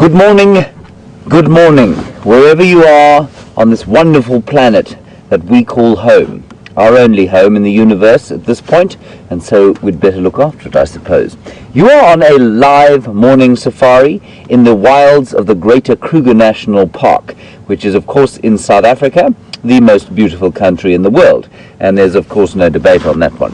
Good morning, wherever you are on this wonderful planet that we call home, our only home in the universe at this point, and so we'd better look after it, I suppose. You are on a live morning safari in the wilds of the Greater Kruger National Park, which is, of course, in South Africa, the most beautiful country in the world, and there's, of course, no debate on that one.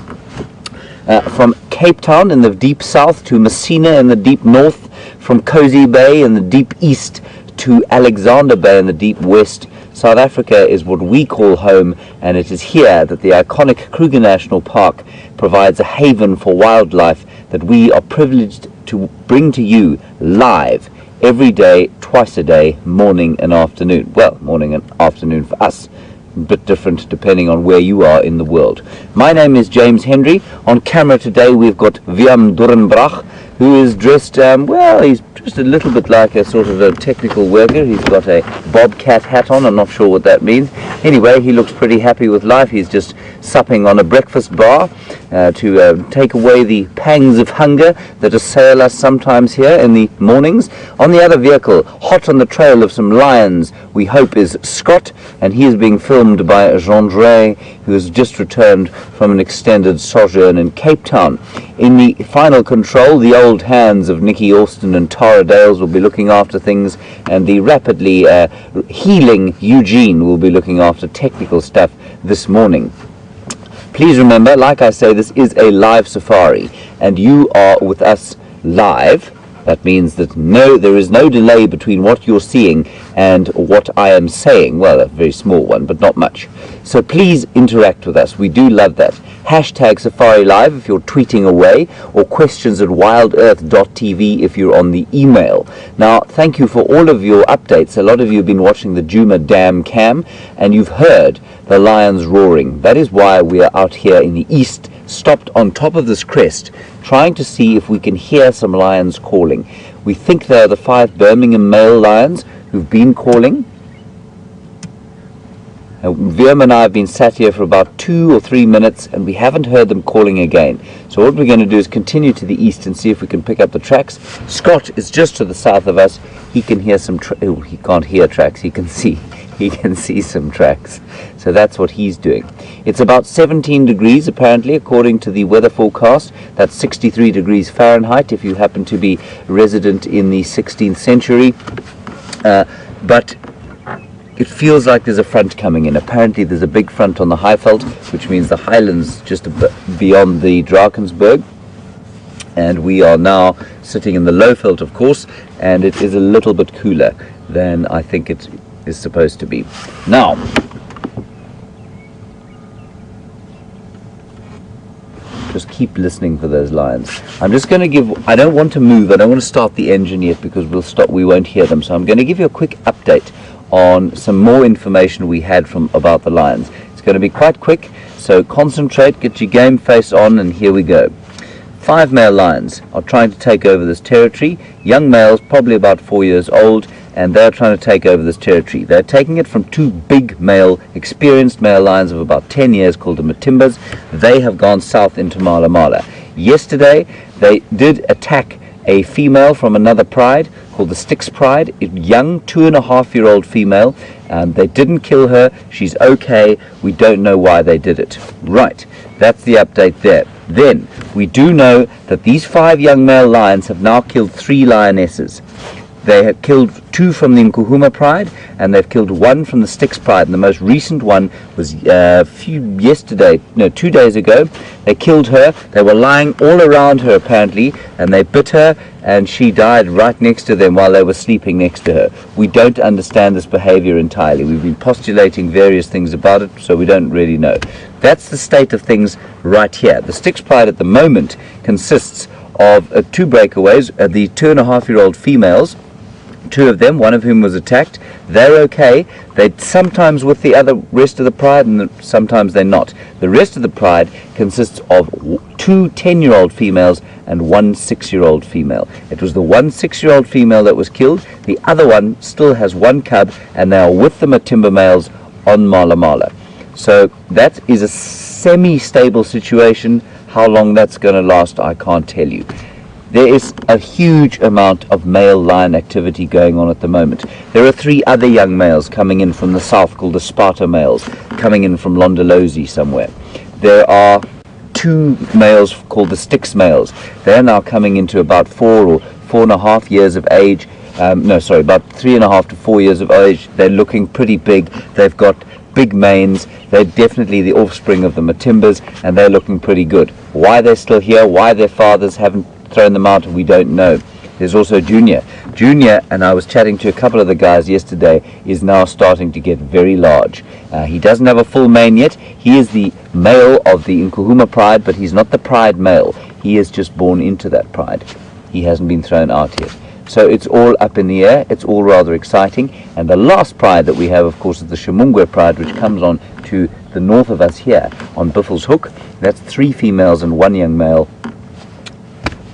From Cape Town in the deep south to Messina in the deep north, from Cozy Bay in the deep east to Alexander Bay in the deep west, South Africa is what we call home, and it is here that the iconic Kruger National Park provides a haven for wildlife that we are privileged to bring to you live every day, twice a day, morning and afternoon. Well, morning and afternoon for us, a bit different depending on where you are in the world. My name is James Henry. On camera today we've got Willem Dorenbrach, who is dressed, well, he's just a little bit like a sort of a technical worker. He's got a bobcat hat on. I'm not sure what that means. Anyway, he looks pretty happy with life. He's just supping on a breakfast bar to take away the pangs of hunger that assail us sometimes here in the mornings. On the other vehicle, hot on the trail of some lions, we hope is Scott, and he is being filmed by Jean-Dre, who has just returned from an extended sojourn in Cape Town. In the final control, the old hands of Nicky Austin and Tara Dales will be looking after things, and the rapidly healing Eugene will be looking after technical stuff this morning. Please remember, like I say, this is a live safari, and you are with us live. That means that there is no delay between what you're seeing and what I am saying. Well, a very small one, but not much. So please interact with us. We do love that. Hashtag Safari Live if you're tweeting away, or questions at WildEarthTV if you're on the email. Now, thank you for all of your updates. A lot of you have been watching the Djuma Dam cam, and you've heard the lions roaring. That is why we are out here in the east, stopped on top of this crest, trying to see if we can hear some lions calling. We think they are the 5 Birmingham male lions who've been calling. Willem and I have been sat here for about 2 or 3 minutes, and we haven't heard them calling again. So what we're going to do is continue to the east and see if we can pick up the tracks. Scott is just to the south of us. He can hear some he can't hear tracks. He can see some tracks. So that's what he's doing. It's about 17 degrees apparently, according to the weather forecast. That's 63 degrees Fahrenheit if you happen to be resident in the 16th century. But it feels like there's a front coming in. Apparently there's a big front on the Highveld, which means the highlands just beyond the Drakensberg. And we are now sitting in the Lowveld, of course, and it is a little bit cooler than I think it is supposed to be. Now, just keep listening for those lions. I'm just going to I don't want to move, I don't want to start the engine yet because we won't hear them. So I'm going to give you a quick update on some more information we had about the lions. It's going to be quite quick, so concentrate, get your game face on, and here we go. 5 male lions are trying to take over this territory. Young males, probably about 4 years old, and they're trying to take over this territory. They're taking it from 2 big male, experienced male lions of about 10 years called the Matimbas. They have gone south into Mala Mala. Yesterday, they did attack a female from another pride called the Styx Pride, a young 2.5-year-old female. They didn't kill her. She's okay. We don't know why they did it. Right, that's the update there. Then, we do know that these 5 young male lions have now killed 3 lionesses. They have killed 2 from the Nkuhuma Pride, and they've killed 1 from the Styx Pride. And the most recent one was 2 days ago. They killed her. They were lying all around her, apparently, and they bit her, and she died right next to them while they were sleeping next to her. We don't understand this behavior entirely. We've been postulating various things about it, so we don't really know. That's the state of things right here. The Styx Pride at the moment consists of 2 breakaways, the 2.5-year-old females. 2 of them, one of whom was attacked. They're okay. They're sometimes with the rest of the pride, and sometimes they're not. The rest of the pride consists of 2 10-year-old females and 1 6-year-old female. It was the 1 6-year-old female that was killed. The other one still has 1 cub, and they are with the Matimba males on Mala Mala. So that is a semi-stable situation. How long that's going to last, I can't tell you. there is a huge amount of male lion activity going on at the moment. There are 3 other young males coming in from the south called the Sparta males, coming in from Londolozi somewhere. There are 2 males called the Styx males. They're now coming into about 4 or 4.5 years of age. About 3.5 to 4 years of age. They're looking pretty big. They've got big manes. They're definitely the offspring of the Matimbas, and they're looking pretty good. Why they're still here, why their fathers haven't thrown them out, we don't know. There's also Junior. Junior, and I was chatting to a couple of the guys yesterday, is now starting to get very large. He doesn't have a full mane yet. He is the male of the Nkuhuma pride, but he's not the pride male. He is just born into that pride. He hasn't been thrown out yet. So it's all up in the air. It's all rather exciting. And the last pride that we have, of course, is the Shumungwe pride, which comes on to the north of us here on Biffle's Hook. That's 3 females and 1 young male.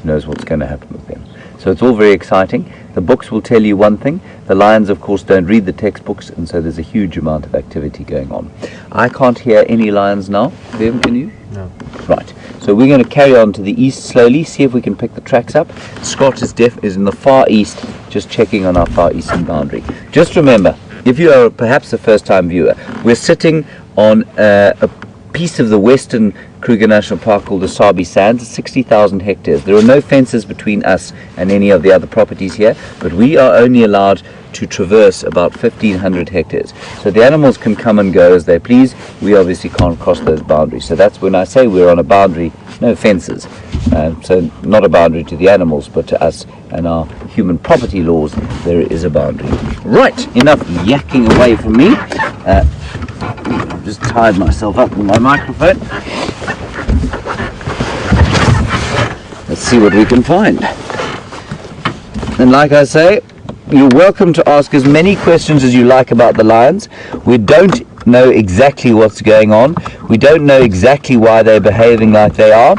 Knows what's going to happen with them. So it's all very exciting. The books will tell you one thing. The lions, of course, don't read the textbooks, and so there's a huge amount of activity going on. I can't hear any lions now. Bevan, can you? No. Right. So we're going to carry on to the east slowly, see if we can pick the tracks up. Scott is in the far east, just checking on our far eastern boundary. Just remember, if you are perhaps a first-time viewer, we're sitting on a piece of the western Kruger National Park called the Sabi Sands. It's 60,000 hectares. There are no fences between us and any of the other properties here, but we are only allowed to traverse about 1,500 hectares. So the animals can come and go as they please. We obviously can't cross those boundaries. So that's when I say we're on a boundary, no fences. So not a boundary to the animals, but to us and our human property laws, there is a boundary. Right, enough yakking away from me. I've just tied myself up with my microphone. Let's see what we can find. And like I say, you're welcome to ask as many questions as you like about the lions. We don't know exactly what's going on. We don't know exactly why they're behaving like they are.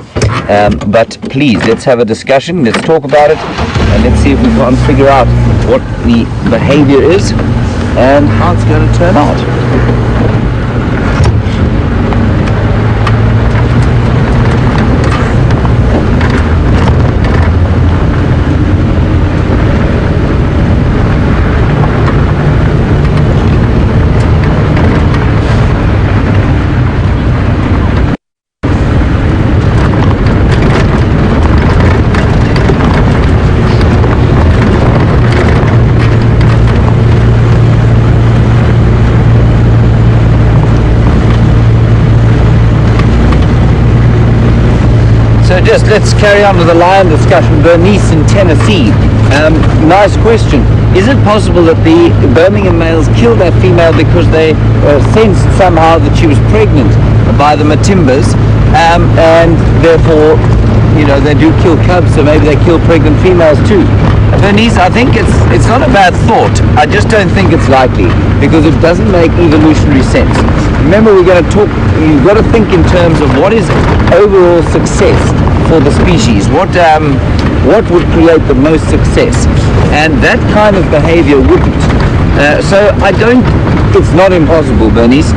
But please, let's have a discussion. Let's talk about it. And let's see if we can figure out what the behavior is and how it's going to turn out. Just let's carry on with the lion discussion. Bernice in Tennessee. Nice question. Is it possible that the Birmingham males killed that female because they sensed somehow that she was pregnant by the Matimbas, and therefore, you know, they do kill cubs, so maybe they kill pregnant females too? Bernice, I think it's not a bad thought. I just don't think it's likely because it doesn't make evolutionary sense. Remember, we're going to talk. You've got to think in terms of what is overall success for the species. What would create the most success? And that kind of behavior wouldn't. So I don't. It's not impossible, Bernice.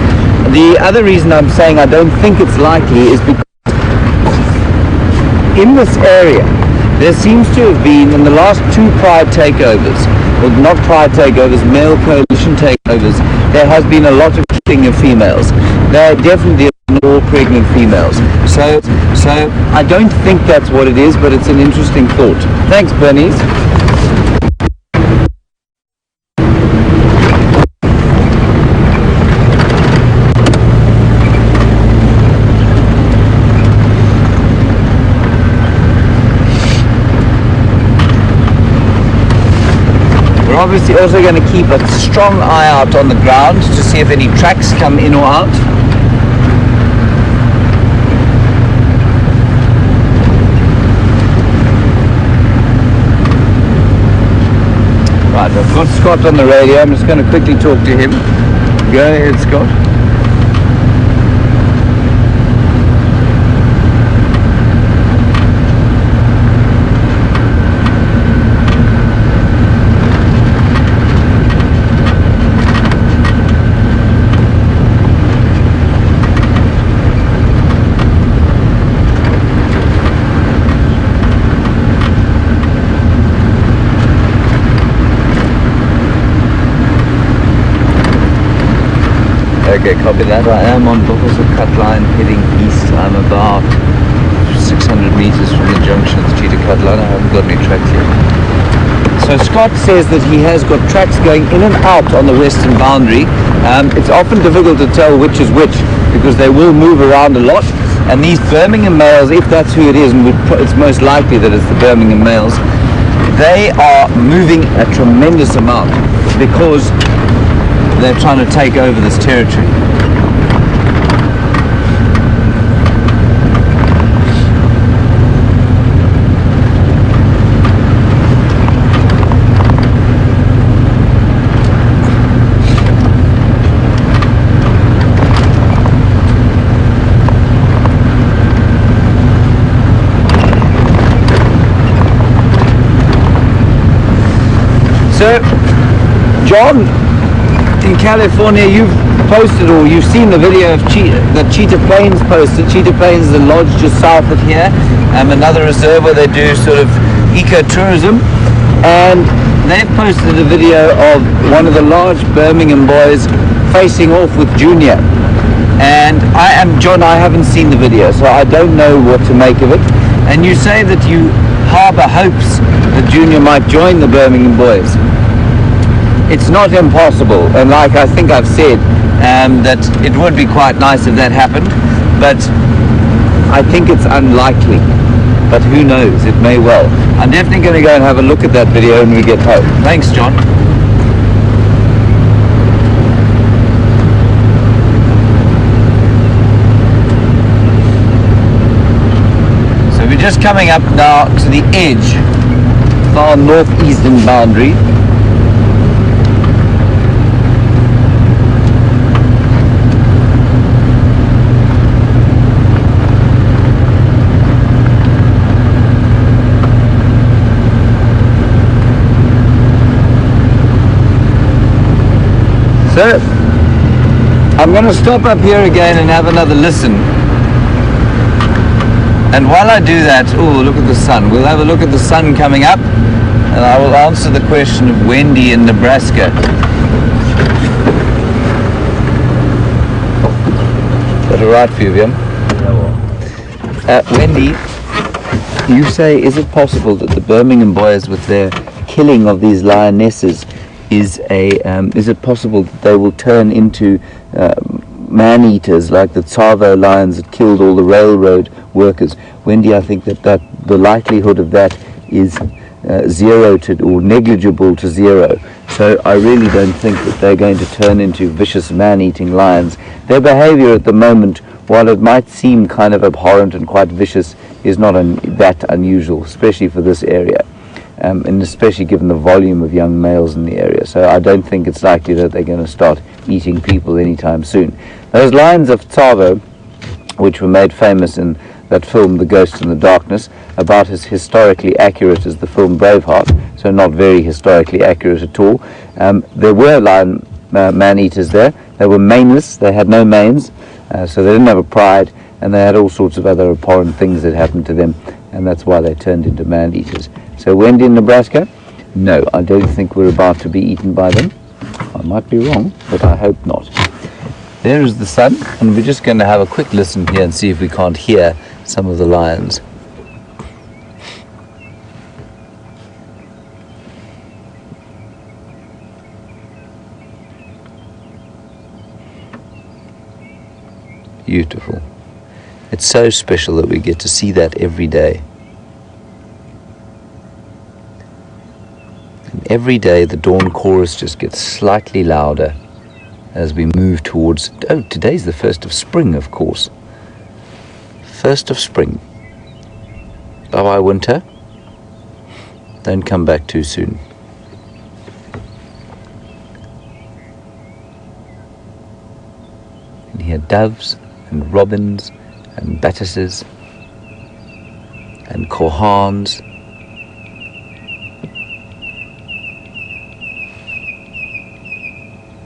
The other reason I'm saying I don't think it's likely is because in this area there seems to have been, in the last 2 pride takeovers, well, not pride takeovers, male coalition takeovers, there has been a lot of killing of females. There definitely are all pregnant females. So I don't think that's what it is, but it's an interesting thought. Thanks, Bernice. We're obviously also going to keep a strong eye out on the ground to see if any tracks come in or out. Right, I've got Scott on the radio. I'm just going to quickly talk to him. Go ahead, Scott. Okay, copy that. I am on Buckles of Cut Line heading east. I'm about 600 meters from the junction of the Cheetah Cut Line. I haven't got any tracks yet. So Scott says that he has got tracks going in and out on the western boundary. It's often difficult to tell which is which because they will move around a lot. And these Birmingham males, if that's who it is, and it's most likely that it's the Birmingham males, they are moving a tremendous amount because they're trying to take over this territory. So, John, in California, you've posted, or you've seen the video of that Cheetah Plains posted. Cheetah Plains is a lodge just south of here, another reserve where they do sort of ecotourism, and they've posted a video of one of the large Birmingham boys facing off with Junior. And John, I haven't seen the video, so I don't know what to make of it. And you say that you harbour hopes that Junior might join the Birmingham boys. It's not impossible, and like I think I've said, that it would be quite nice if that happened, but I think it's unlikely. But who knows, it may well. I'm definitely going to go and have a look at that video when we get home. Thanks, John. So we're just coming up now to the edge of our northeastern boundary. So, I'm going to stop up here again and have another listen. And while I do that, oh, look at the sun. We'll have a look at the sun coming up, and I will answer the question of Wendy in Nebraska. Is that all right for you, Vivian? Wendy, you say, is it possible that the Birmingham boys, with their killing of these lionesses, is it possible that they will turn into man-eaters like the Tsavo lions that killed all the railroad workers? Wendy, I think that the likelihood of that is zero to, or negligible to zero. So I really don't think that they're going to turn into vicious man-eating lions. Their behavior at the moment, while it might seem kind of abhorrent and quite vicious, is not that unusual, especially for this area. And especially given the volume of young males in the area. So I don't think it's likely that they're going to start eating people anytime soon. Those lions of Tsavo, which were made famous in that film The Ghost in the Darkness, about as historically accurate as the film Braveheart, so not very historically accurate at all. There were lion man-eaters there. They were maneless, they had no manes, so they didn't have a pride, and they had all sorts of other abhorrent things that happened to them, and that's why they turned into man-eaters. So Wendy in Nebraska? No, I don't think we're about to be eaten by them. I might be wrong, but I hope not. There is the sun, and we're just going to have a quick listen here and see if we can't hear some of the lions. Beautiful. It's so special that we get to see that every day. Every day the dawn chorus just gets slightly louder as we move towards, today's the 1st of spring, of course. 1st of spring. Bye-bye winter. Don't come back too soon. And here doves and robins and batises and corhans.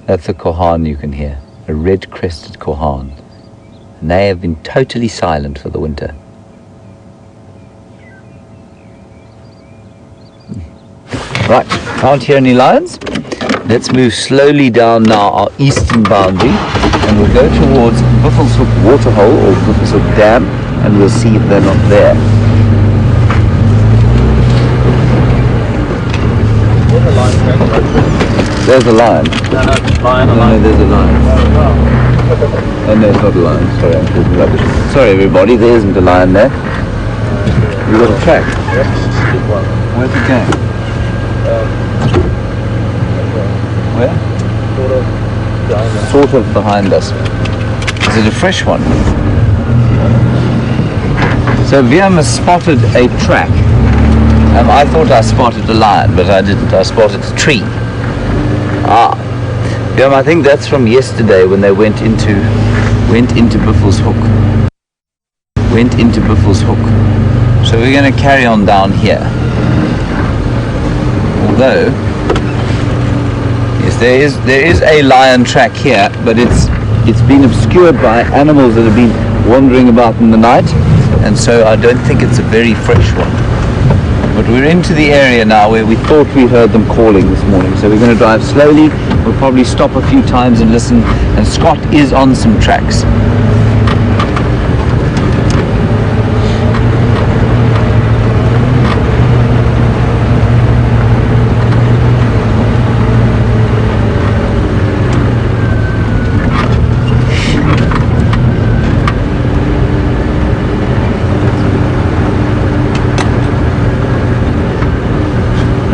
That's a corhan you can hear, a red-crested corhan. And they have been totally silent for the winter. Right, can't hear any lions. Let's move slowly down now our eastern boundary. and we'll go towards Buffelshoek Waterhole or Buffelshoek Dam, and we'll see if they're not there. There's a lion. No, there's a lion. Oh no, it's not a lion. Sorry, I'm talking rubbish. Sorry everybody, there isn't a lion there. You've got a track. Where's it going? Where? Sort of behind us. Is it a fresh one? So Viam has spotted a track. I thought I spotted a lion, but I didn't. I spotted a tree. Viam, I think that's from yesterday when they went into Buffelshoek. So we're going to carry on down here. Although, yes, there is a lion track here, but it's been obscured by animals that have been wandering about in the night, and so I don't think it's a very fresh one. But we're into the area now where we thought we heard them calling this morning, so we're going to drive slowly. We'll probably stop a few times and listen, and Scott is on some tracks.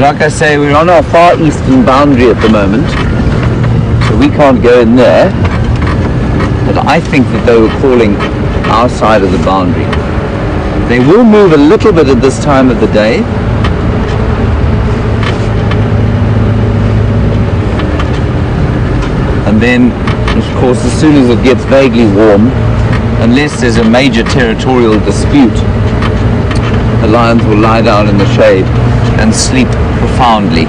Like I say, we're on our far eastern boundary at the moment, so we can't go in there, but I think that they were calling our side of the boundary. They will move a little bit at this time of the day. And then, of course, as soon as it gets vaguely warm, unless there's a major territorial dispute, the lions will lie down in the shade and sleep profoundly.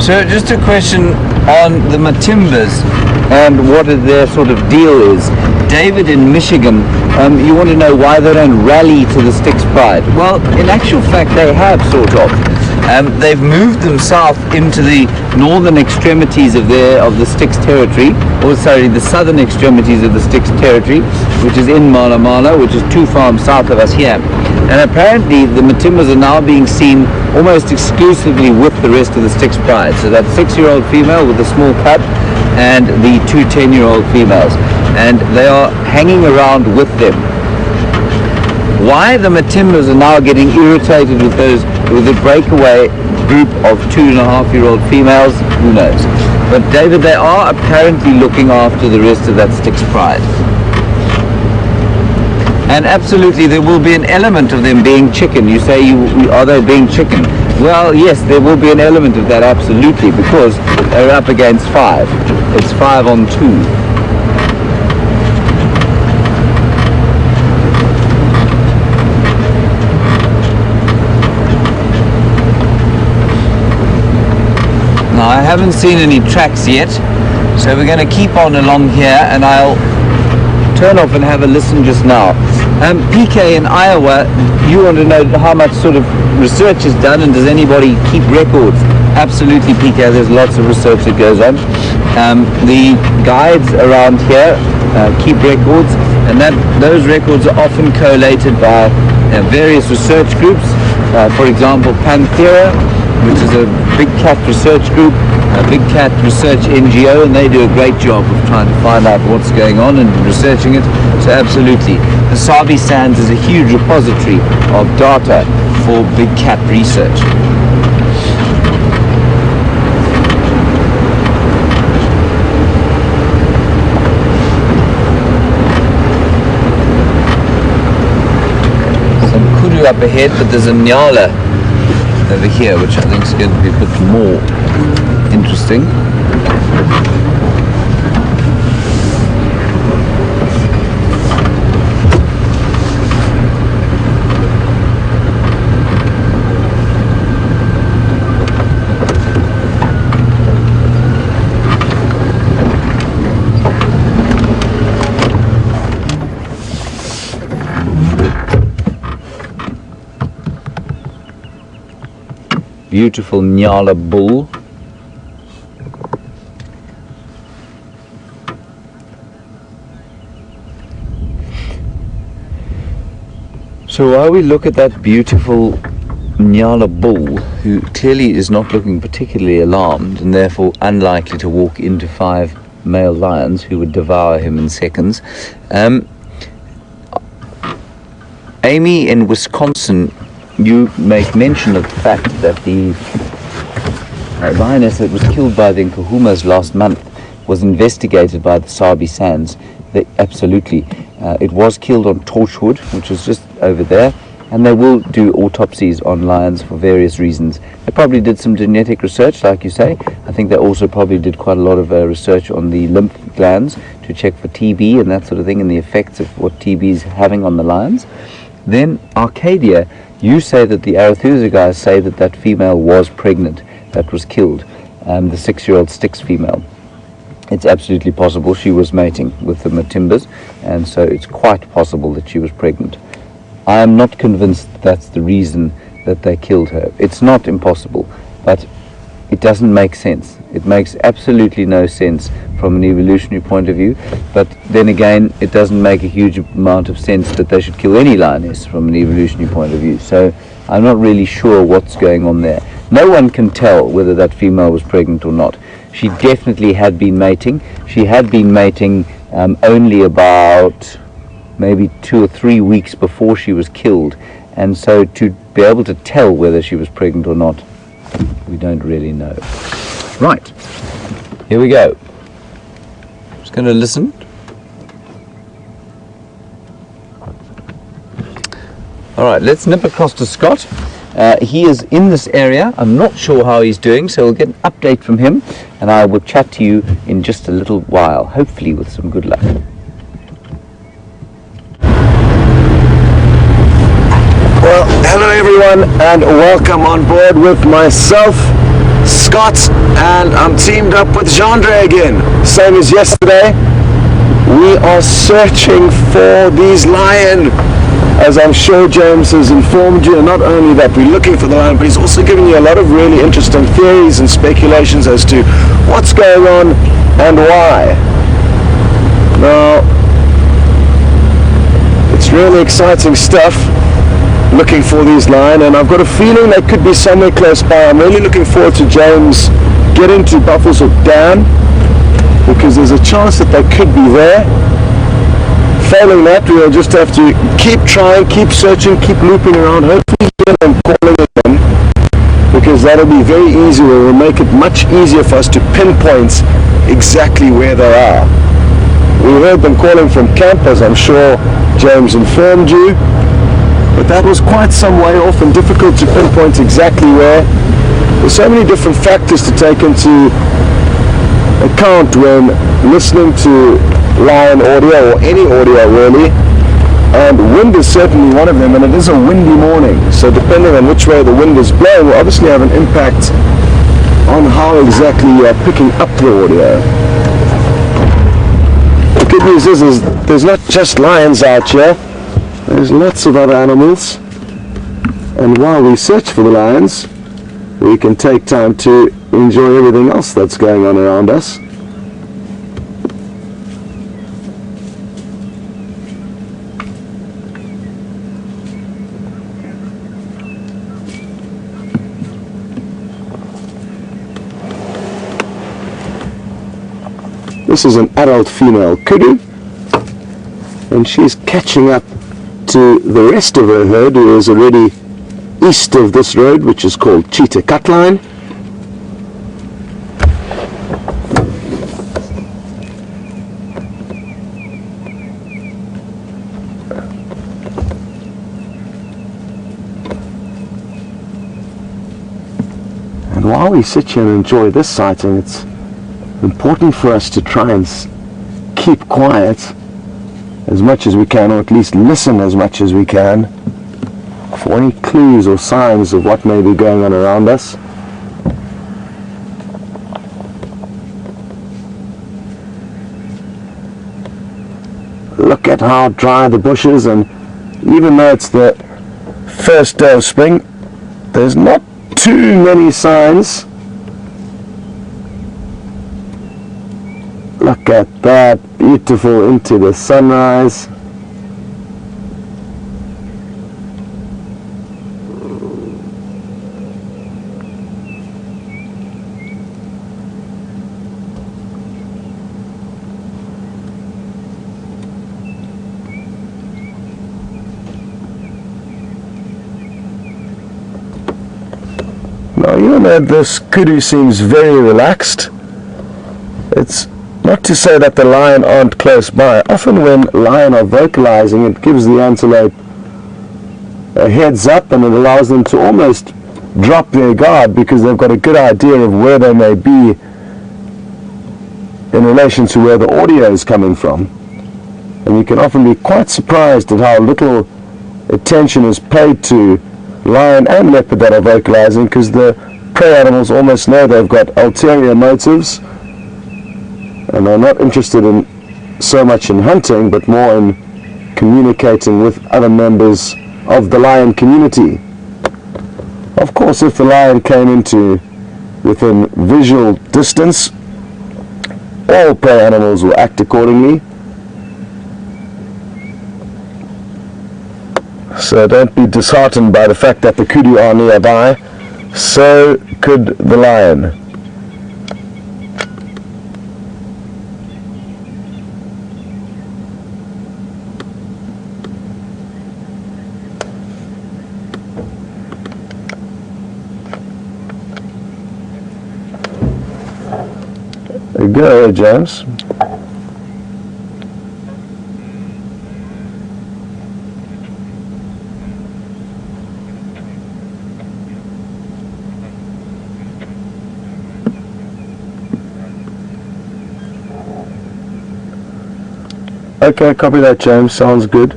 So just a question on the Matimbas and what their sort of deal is. David in Michigan, you want to know why they don't rally to the Styx Pride. Well, in actual fact they have, sort of. They've moved them south into the northern extremities of the Styx territory, or sorry, the southern extremities of the Styx territory, which is in Mana Mana, which is 2 farms south of us here. And apparently the Matimbas are now being seen almost exclusively with the rest of the Styx Pride. So that 6-year-old female with a small cub and the 2 10-year-old females. And they are hanging around with them. Why the Matimbas are now getting irritated with the breakaway group of 2.5-year-old females, who knows. But David, they are apparently looking after the rest of that Styx Pride. And absolutely there will be an element of them being chicken. You say, are they being chicken? Well, yes, there will be an element of that, absolutely, because they're up against 5. It's 5 on 2. Now, I haven't seen any tracks yet, so we're going to keep on along here, and I'll turn off and have a listen just now. PK in Iowa, you want to know how much sort of research is done, and does anybody keep records? Absolutely, PK, there's lots of research that goes on. The guides around here keep records, and those records are often collated by various research groups. For example, Panthera, which is a big cat research group, a big cat research NGO, and they do a great job of trying to find out what's going on and researching it. So absolutely, the Sabi Sands is a huge repository of data for big cat research. Some kudu up ahead, but there's a nyala over here, which I think is going to be a bit more interesting. beautiful Nyala bull. So while we look at that beautiful Nyala bull, who clearly is not looking particularly alarmed and therefore unlikely to walk into 5 male lions who would devour him in seconds, Amy, in Wisconsin, you make mention of the fact that the lioness that was killed by the Nkuhumas last month was investigated by the Sabi Sands. Absolutely. It was killed on Torchwood, which is just over there, and they will do autopsies on lions for various reasons. They probably did some genetic research, like you say. I think they also probably did quite a lot of research on the lymph glands to check for TB and that sort of thing, and the effects of what TB is having on the lions. Then Arcadia, you say that the Arathusa guys say that that female was pregnant that was killed, the 6-year-old Styx female. It's absolutely possible she was mating with the Matimbas, and so it's quite possible that she was pregnant. I am not convinced that's the reason that they killed her. It's not impossible, but it doesn't make sense. It makes absolutely no sense from an evolutionary point of view, but then again, it doesn't make a huge amount of sense that they should kill any lioness from an evolutionary point of view. So I'm not really sure what's going on there. No one can tell whether that female was pregnant or not. She definitely had been mating. She had been mating only about maybe 2 or 3 weeks before she was killed, and so to be able to tell whether she was pregnant or not, we don't really know. Right, here we go. Just going to listen. All right, let's nip across to Scott. He is in this area. I'm not sure how he's doing, so we'll get an update from him, and I will chat to you in just a little while, hopefully with some good luck. Well, hello everyone, and welcome on board with myself, Scott, and I'm teamed up with Jandre again. Same as yesterday. We are searching for these lion. As I'm sure James has informed you, and not only that we're looking for the lion, but he's also giving you a lot of really interesting theories and speculations as to what's going on and why. Now, it's really exciting stuff, looking for these lion, and I've got a feeling they could be somewhere close by. I'm really looking forward to James getting to Buffelshoek Dam, because there's a chance that they could be there. Failing that, we'll just have to keep trying, keep searching, keep looping around, hopefully get them, calling them, because that'll be very easy. It will make it much easier for us to pinpoint exactly where they are. We heard them calling from camp, as I'm sure James informed you, but that was quite some way off and difficult to pinpoint exactly where. There's so many different factors to take into account when listening to lion audio, or any audio really, and wind is certainly one of them, and it is a windy morning, so depending on which way the wind is blowing will obviously have an impact on how exactly you are picking up the audio. The good news is there's not just lions out here, there's lots of other animals, and while we search for the lions, we can take time to enjoy everything else that's going on around us. This is an adult female kudu, and she's catching up to the rest of her herd, who is already east of this road, which is called Cheetah Cutline. And while we sit here and enjoy this sighting, it's important for us to try and keep quiet as much as we can, or at least listen as much as we can for any clues or signs of what may be going on around us. Look at how dry the bush is, and even though it's the first day of spring, there's not too many signs. Look at that, beautiful into the sunrise. Now, you know, this kudu seems very relaxed. It's not to say that the lion aren't close by. Often when lion are vocalizing, it gives the antelope a heads up, and it allows them to almost drop their guard because they've got a good idea of where they may be in relation to where the audio is coming from. And you can often be quite surprised at how little attention is paid to lion and leopard that are vocalizing, because the prey animals almost know they've got ulterior motives and are not interested in so much in hunting but more in communicating with other members of the lion community. Of course, if the lion came into within visual distance, all prey animals will act accordingly. So don't be disheartened by the fact that the kudu are nearby. So could the lion. There you go, James. Okay, copy that, James. Sounds good.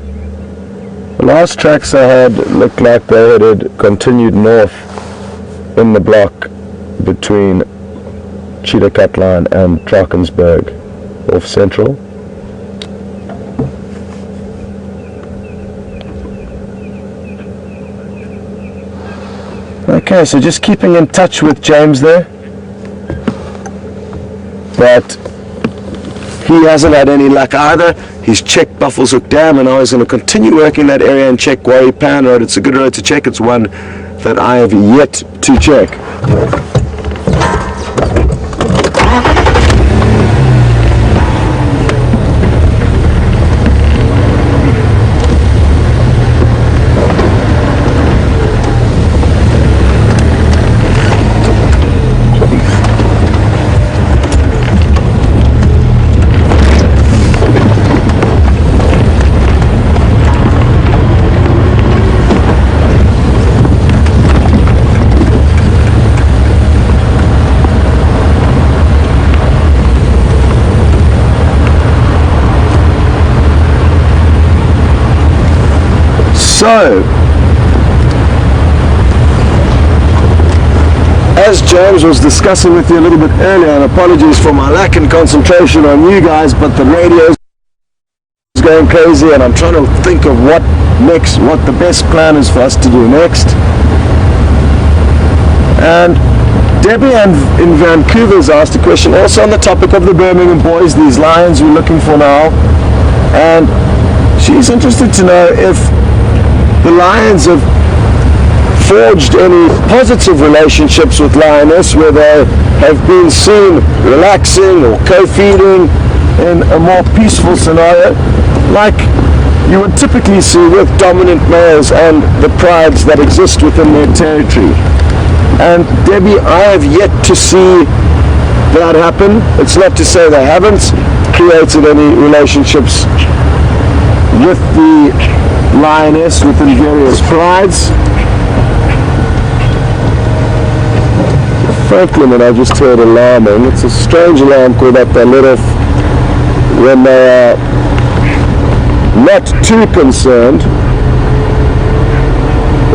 The last tracks I had looked like they had continued north in the block between Cheetah Cut Line and Drakensberg off Central. Okay, so just keeping in touch with James there, but he hasn't had any luck either. He's checked Buffalo's Hook Dam, and now he's going to continue working that area and check Warri Pan Road. It's a good road to check. It's one that I have yet to check. So, as James was discussing with you a little bit earlier, and apologies for my lack in concentration on you guys, but the radio is going crazy and I'm trying to think of what next, what the best plan is for us to do next. And Debbie in Vancouver has asked a question also on the topic of the Birmingham boys, these lions we're looking for now, and she's interested to know if the lions have forged any positive relationships with lioness where they have been seen relaxing or co-feeding in a more peaceful scenario like you would typically see with dominant males and the prides that exist within their territory. And Debbie, I have yet to see that happen. It's not to say they haven't created any relationships with the lioness within various prides. Franklin and I just heard alarming. It's a strange alarm call that they let off when they are not too concerned.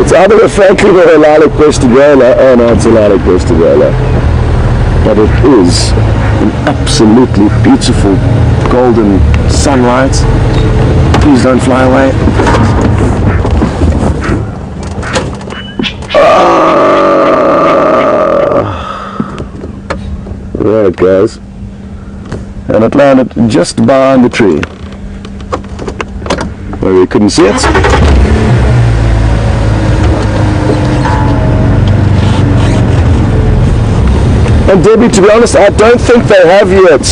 It's either a Franklin or a lilac-breasted roller. Oh no, it's a lilac-breasted roller. But it is an absolutely beautiful golden sunrise. Please don't fly away. There it goes. And it landed just behind the tree, where we couldn't see it. And Debbie, to be honest, I don't think they have yet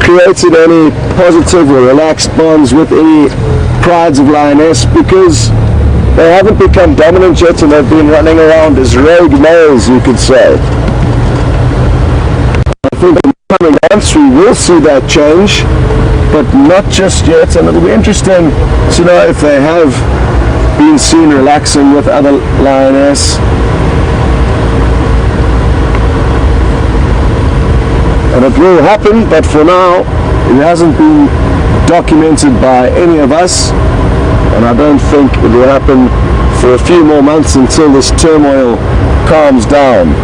created any positive or relaxed bonds with any prides of lioness, because they haven't become dominant yet, and they've been running around as rogue males, you could say. I think in the coming months we will see that change, but not just yet, and it'll be interesting to know if they have been seen relaxing with other lioness. And it will happen, but for now it hasn't been documented by any of us, and I don't think it will happen for a few more months until this turmoil calms down.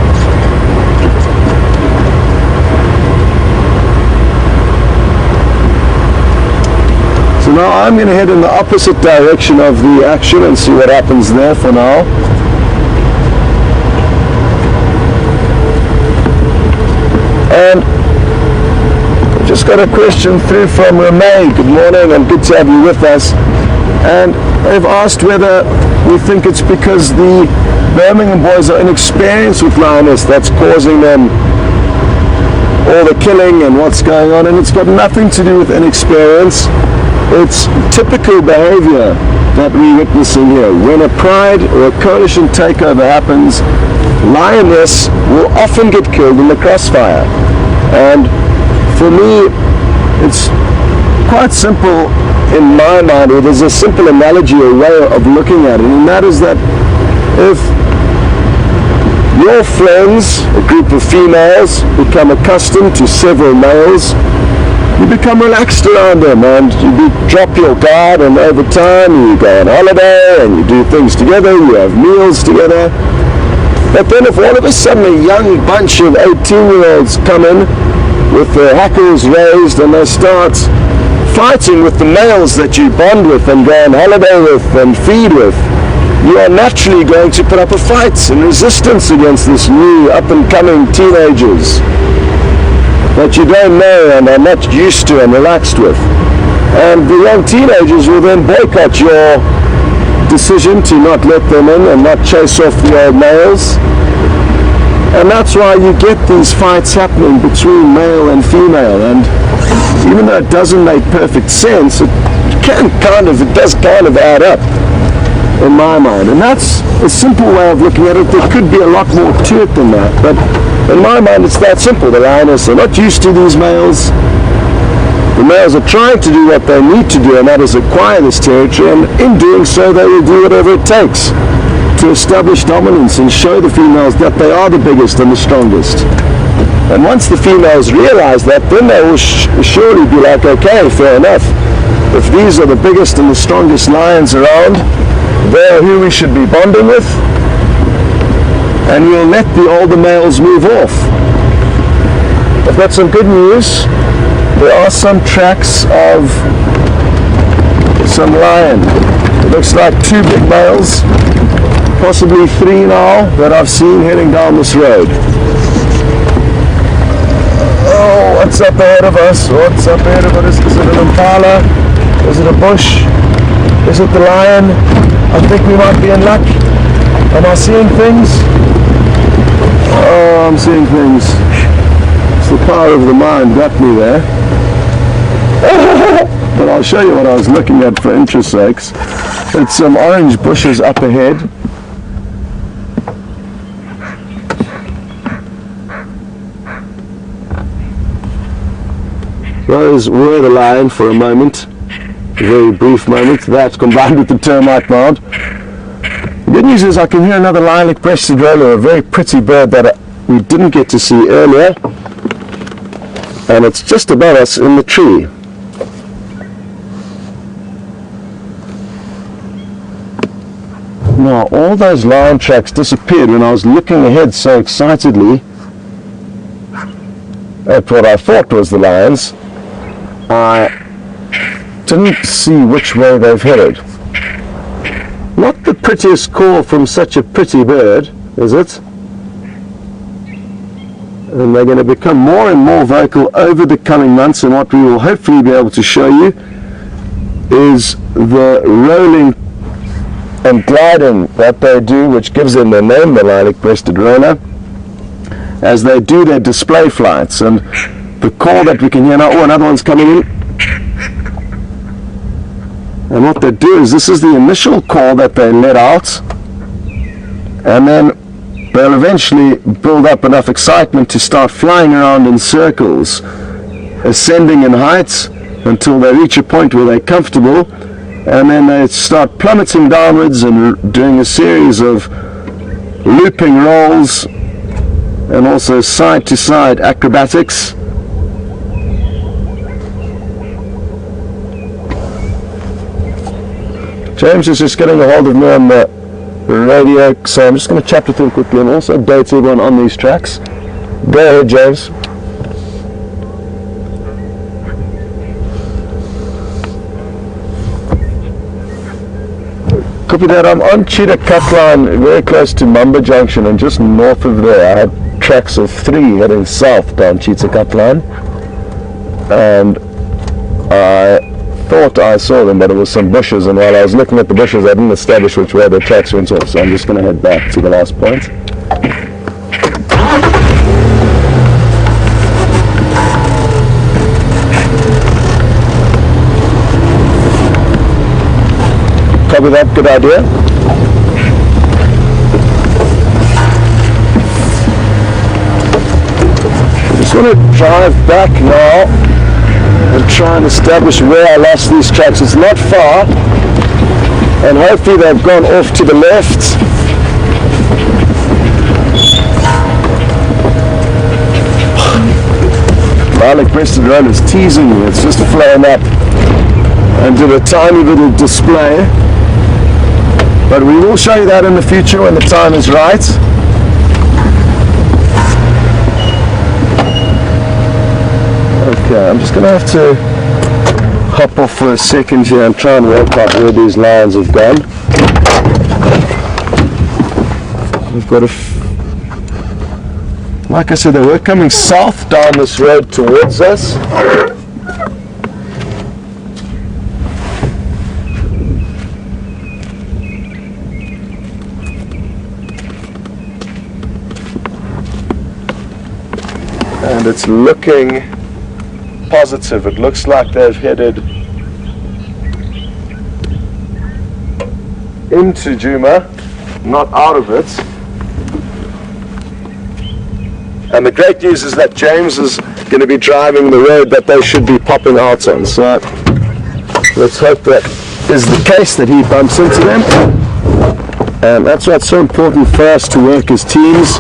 So now I'm going to head in the opposite direction of the action and see what happens there for now. And just got a question through from Renee. Good morning and good to have you with us. And they've asked whether we think it's because the Birmingham boys are inexperienced with lioness that's causing them all the killing and what's going on. And it's got nothing to do with inexperience. It's typical behavior that we're witnessing here. When a pride or a coalition takeover happens, lioness will often get killed in the crossfire. And for me, it's quite simple in my mind. It is a simple analogy, a way of looking at it, and that is that if your friends, a group of females, become accustomed to several males, you become relaxed around them, and you drop your guard, and over time you go on holiday and you do things together, you have meals together. But then if all of a sudden a young bunch of 18-year-olds come in with their hackles raised and they start fighting with the males that you bond with and go on holiday with and feed with, you are naturally going to put up a fight and resistance against this new up-and-coming teenagers that you don't know and are not used to and relaxed with. And the young teenagers will then boycott your decision to not let them in and not chase off the old males. And that's why you get these fights happening between male and female. And even though it doesn't make perfect sense, it does kind of add up in my mind. And that's a simple way of looking at it. There could be a lot more to it than that, but in my mind it's that simple. The lioness are not used to these males. The males are trying to do what they need to do, and that is acquire this territory, and in doing so they will do whatever it takes to establish dominance and show the females that they are the biggest and the strongest. And once the females realize that, then they will surely be like, okay, fair enough. If these are the biggest and the strongest lions around, they are who we should be bonding with, and we'll let the older males move off. I've got some good news. There are some tracks of some lion. It looks like 2 big males, possibly 3 now, that I've seen heading down this road. Oh, what's up ahead of us? What's up ahead of us? Is it an impala? Is it a bush? Is it the lion? I think we might be in luck. Am I seeing things? Oh, I'm seeing things. It's the power of the mind got me there. But I'll show you what I was looking at for interest sakes. It's some orange bushes up ahead. Those were the lion for a moment, a very brief moment. That combined with the termite mound. The good news is I can hear another lilac-breasted roller, a very pretty bird that we didn't get to see earlier, and it's just above us in the tree. Now all those lion tracks disappeared when I was looking ahead so excitedly at what I thought was the lions. I didn't see which way they've headed. Not the prettiest call from such a pretty bird, is it? And they're going to become more and more vocal over the coming months, and what we will hopefully be able to show you is the rolling and gliding that they do, which gives them their name, the lilac-breasted roller, as they do their display flights. And the call that we can hear now, oh, another one's coming in. And what they do is, this is the initial call that they let out, and then they'll eventually build up enough excitement to start flying around in circles, ascending in heights until they reach a point where they're comfortable, and then they start plummeting downwards and doing a series of looping rolls and also side-to-side acrobatics. James is just getting a hold of me on the radio, so I'm just going to chat with him quickly and also update everyone on these tracks. Go ahead, James. Copy that. I'm on Cheetah Cut Line, very close to Mamba Junction, and just north of there I had tracks of 3 heading south down Cheetah Cut Line, and I thought I saw them, but it was some bushes, and while I was looking at the bushes I didn't establish which way the tracks went off, so I'm just going to head back to the last point. Copy that, good idea. Just want to drive back now and try and establish where I lost these tracks. It's not far, and hopefully they've gone off to the left. Lilac-breasted roller is teasing me. It's just flown up and did a tiny little display, but we will show you that in the future when the time is right. Okay, I'm just going to have to hop off for a second here and try and work out where these lines have gone. We've got like I said, they were coming south down this road towards us. And it's looking positive. It looks like they've headed into Djuma, not out of it. And the great news is that James is going to be driving the road that they should be popping out on. So let's hope that is the case, that he bumps into them. And that's why it's so important for us to work as teams,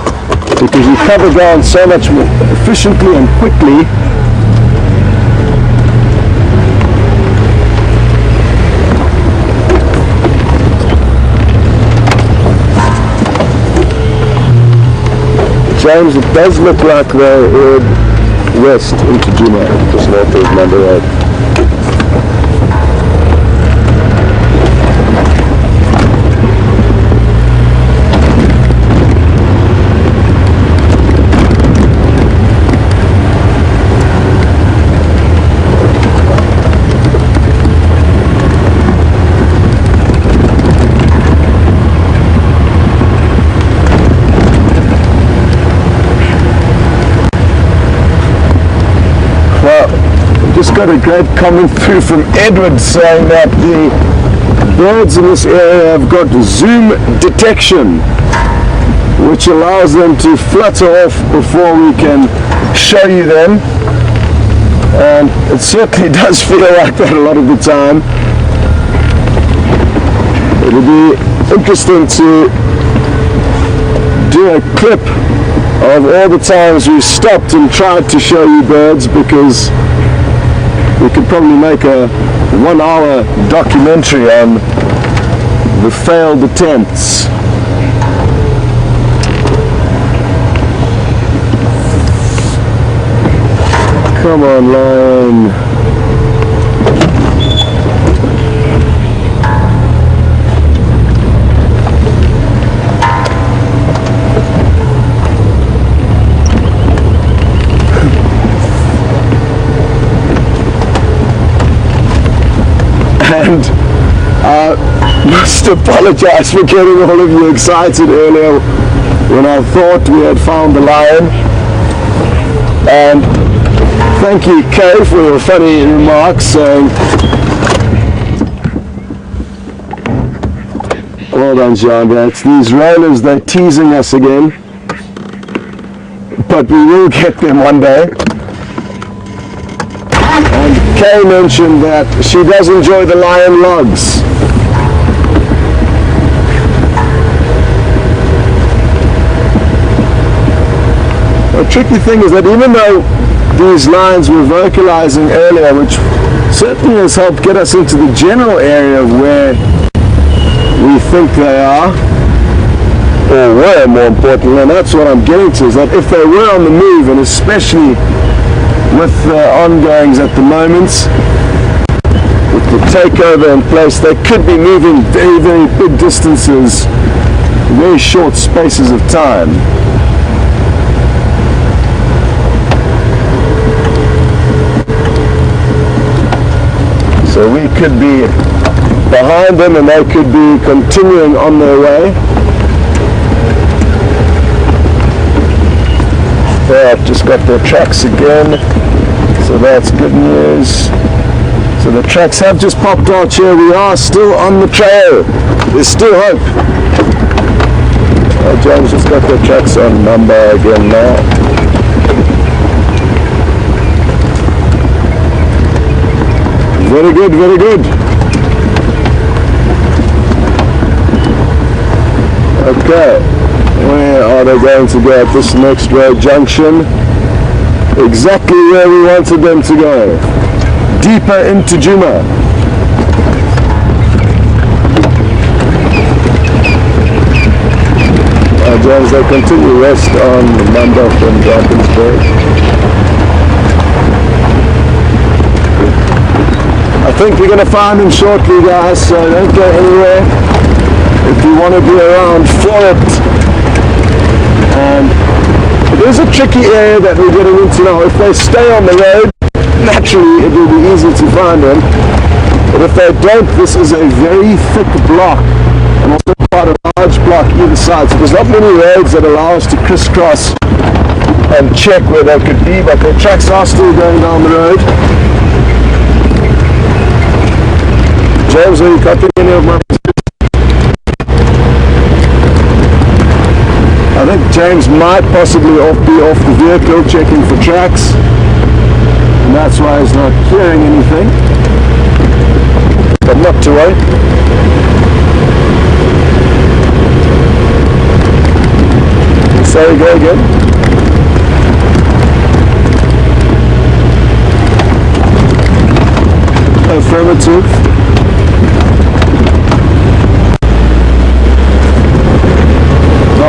because you cover ground so much more efficiently and quickly. James, it does look like they're west into Djuma, just north of Mamba Road. Just got a great comment through from Edward saying that the birds in this area have got zoom detection, which allows them to flutter off before we can show you them, and it certainly does feel like that a lot of the time. It'll be interesting to do a clip of all the times we stopped and tried to show you birds, because we could probably make a 1-hour documentary on the failed attempts. Come on, lion. must apologize for getting all of you excited earlier when I thought we had found the lion. And thank you, Kay, for your funny remarks saying, well done, John. It's these rollers, they're teasing us again. But we will get them one day. And Kay mentioned that she does enjoy the lion logs. The tricky thing is that even though these lines were vocalizing earlier, which certainly has helped get us into the general area of where we think they are, or were, more importantly, and that's what I'm getting to, is that if they were on the move, and especially with the ongoings at the moment, with the takeover in place, they could be moving very, very big distances, very short spaces of time. So we could be behind them and they could be continuing on their way. I've just got their tracks again, so that's good news. So the tracks have just popped out here. We are still on the trail. There's still hope. John's just got their tracks on number again now. Very good, very good. Okay. Where are they going to go at this next road junction? Exactly where we wanted them to go. Deeper into Djuma. As they continue west on Manda from Drakensberg. I think we're going to find them shortly, guys, so don't go anywhere if you want to be around for it. And it is a tricky area that we're getting into now. If they stay on the road, naturally it will be easy to find them. But if they don't, this is a very thick block, and also quite a large block either side. So there's not many roads that allow us to crisscross and check where they could be, but their tracks are still going down the road. James, are you copying any of my... I think James might possibly be off the vehicle checking for tracks, and that's why he's not hearing anything, but not to worry. So we go again. Affirmative.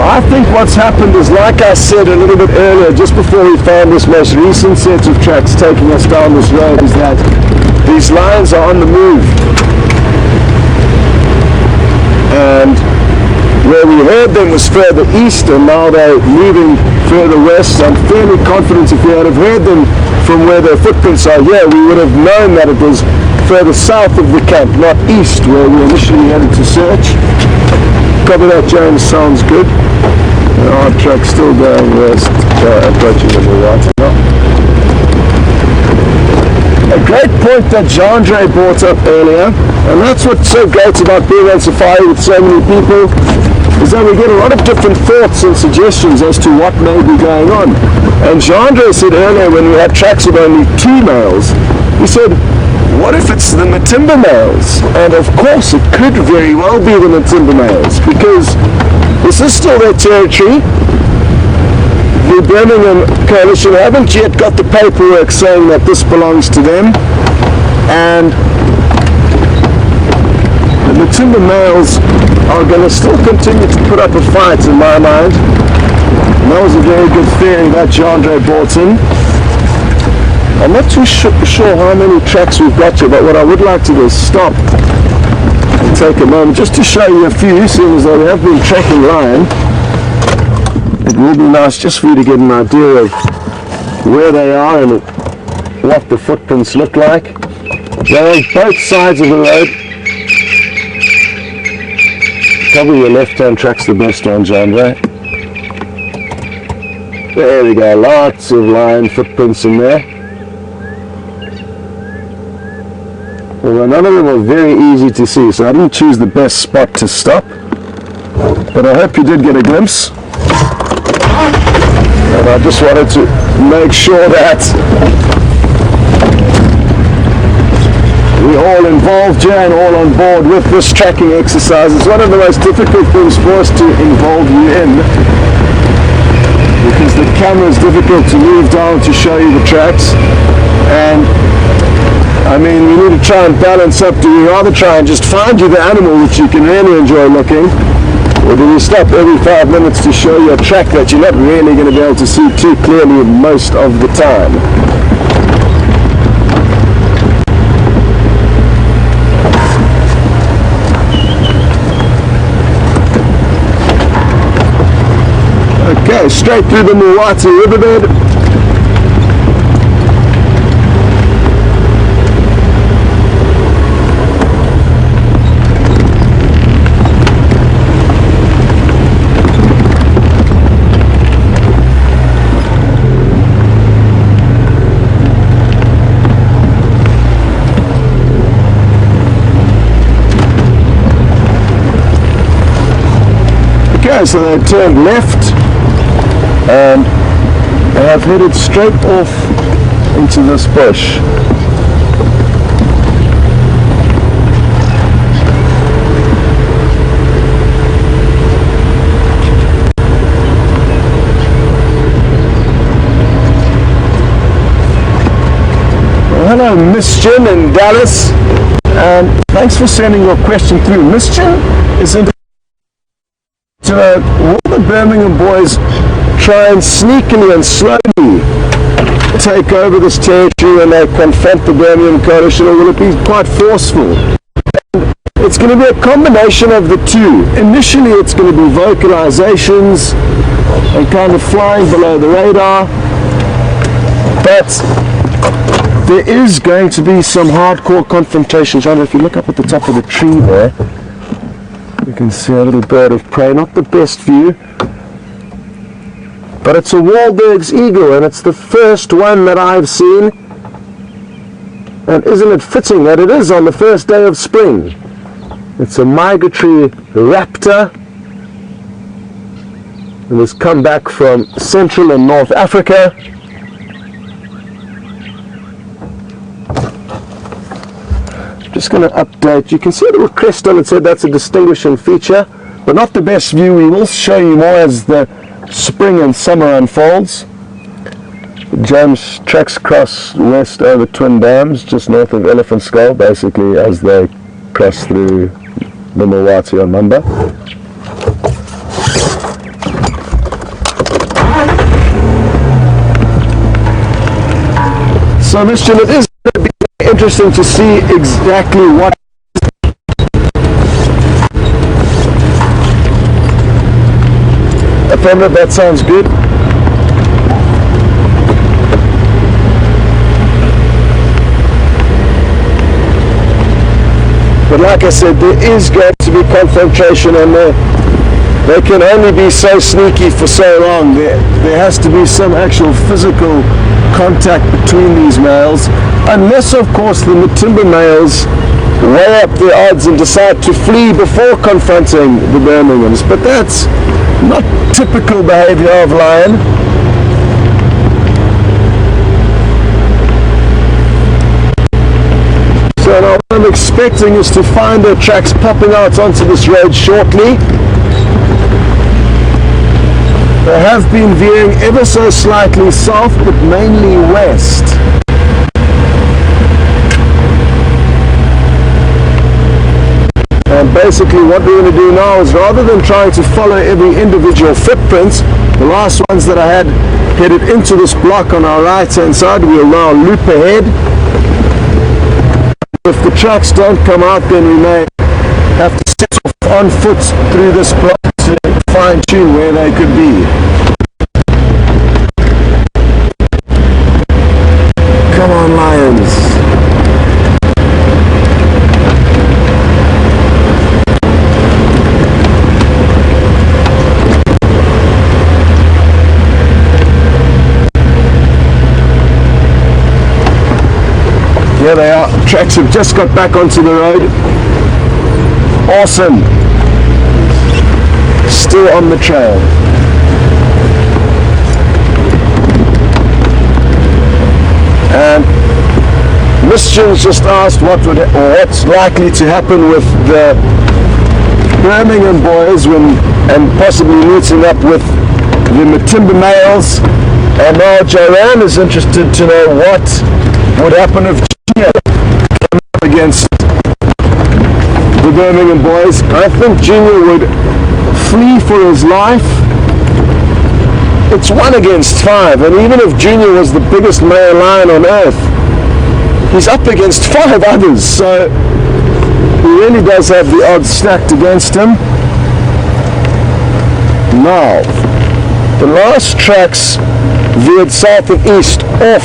I think what's happened is, like I said a little bit earlier, just before we found this most recent set of tracks taking us down this road, is that these lines are on the move. And where we heard them was further east, and now they're moving further west. I'm fairly confident if we had have heard them from where their footprints are here, we would have known that it was further south of the camp, not east, where we initially headed to search. Copy that, James, sounds good. Our track's still going west, approaching the right now. A great point that Jandre brought up earlier, and that's what's so great about being on safari with so many people, is that we get a lot of different thoughts and suggestions as to what may be going on. And Jandre said earlier, when we had tracks with only 2 males, he said, what if it's the Matimba males? And of course it could very well be the Matimba males, because this is still their territory. The Birmingham Coalition haven't yet got the paperwork saying that this belongs to them, and the Matimba males are going to still continue to put up a fight, in my mind. And that was a very good theory that Jandre brought in. I'm not too sure how many tracks we've got here, but what I would like to do is stop and take a moment just to show you a few, seeing as though we have been tracking lion. It will be nice just for you to get an idea of where they are and what the footprints look like. They're on both sides of the road. Probably your left-hand track's the best one, John, right? There we go, lots of lion footprints in there. Although none of them are very easy to see, so I didn't choose the best spot to stop. But I hope you did get a glimpse. And I just wanted to make sure that we're all involved here and all on board with this tracking exercise. It's one of the most difficult things for us to involve you in, because the camera is difficult to move down to show you the tracks. And I mean, we need to try and balance up. Do we rather try and just find you the animal which you can really enjoy looking, or do we stop every 5 minutes to show you a track that you're not really going to be able to see too clearly most of the time? Okay, straight through the Mulwati riverbed. Okay, so they turned left and they have headed straight off into this bush. Well, hello Mischian in Dallas, and thanks for sending your question through. Mischian is in will the Birmingham boys try and sneakily and slowly take over this territory when they confront the Birmingham coalition, or will it be quite forceful? It's going to be a combination of the two. Initially it's going to be vocalizations and kind of flying below the radar, but there is going to be some hardcore confrontation. John, if you look up at the top of the tree there, you can see a little bird of prey. Not the best view, but it's a Wahlberg's eagle, and it's the first one that I've seen. And isn't it fitting that it is on the first day of spring? It's a migratory raptor, and has come back from Central and North Africa. Just going to update. You can see a little crest on it, said that's a distinguishing feature, but not the best view. We will show you more as the spring and summer unfolds. James tracks across west over Twin Dams, just north of Elephant Skull, basically as they cross through the Mulwati on Mamba. So Mischian, it is going to be interesting to see exactly what affirmative. That sounds good. But like I said, there is going to be confrontation, and they can only be so sneaky for so long. There has to be some actual physical contact between these males, unless of course the Matimba males weigh up their odds and decide to flee before confronting the Birminghams. But that's not typical behavior of lion. So now what I'm expecting is to find their tracks popping out onto this road shortly. They have been veering ever so slightly south, but mainly west. And basically what we're going to do now is, rather than trying to follow every individual footprint, the last ones that I had headed into this block on our right hand side, we'll now loop ahead. If the tracks don't come out, then we may have to set off on foot through this block to fine-tune where they could be. Come on, lions. Here they are. Tracks have just got back onto the road. Awesome. Still on the trail. And Mischiev's just asked what's likely to happen with the Birmingham boys and possibly meeting up with the Matimba males. And now Joanne is interested to know what would happen if Junior came up against the Birmingham boys. I think Junior would flee for his life. It's 1 against 5, and even if Junior was the biggest male lion on earth, he's up against 5 others, so he really does have the odds stacked against him. Now, the last tracks veered south and east off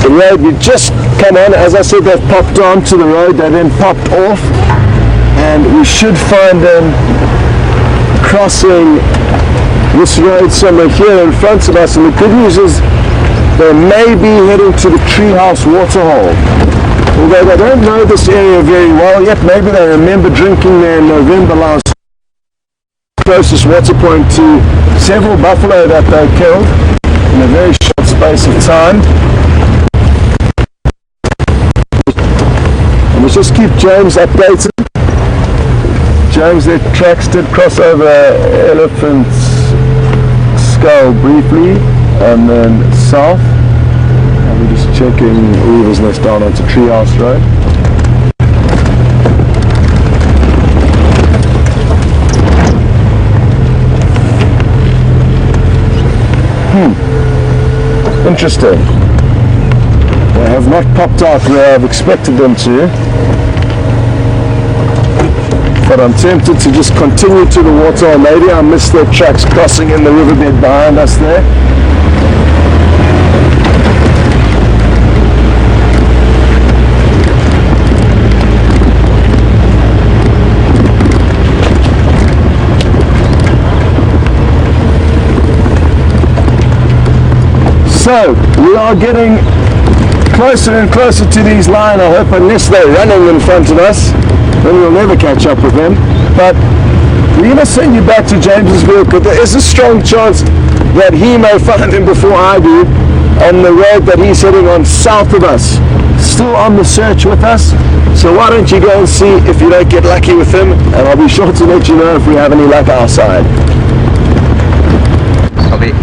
the road we just come on. As I said, they've popped onto the road, they then popped off, and we should find them crossing this road somewhere here in front of us. And the good news is they may be heading to the Treehouse Waterhole. Although they don't know this area very well yet, maybe they remember drinking there in November last year. Closest water point to several buffalo that they killed in a very short space of time. And we just keep James updated. James, their tracks did cross over Elephant's Skull briefly and then south. And we're just checking Weaver's Nest down onto Treehouse Road. Interesting. They have not popped out where I've expected them to. But I'm tempted to just continue to the water, or maybe I missed their tracks crossing in the riverbed behind us there. So, we are getting closer and closer to these lions, I hope, unless they're running in front of us. Then we'll never catch up with them. But we're going to send you back to James's vehicle. There is a strong chance that he may find him before I do on the road that he's heading on south of us. Still on the search with us. So why don't you go and see if you don't get lucky with him, and I'll be sure to let you know if we have any luck our side. Copy.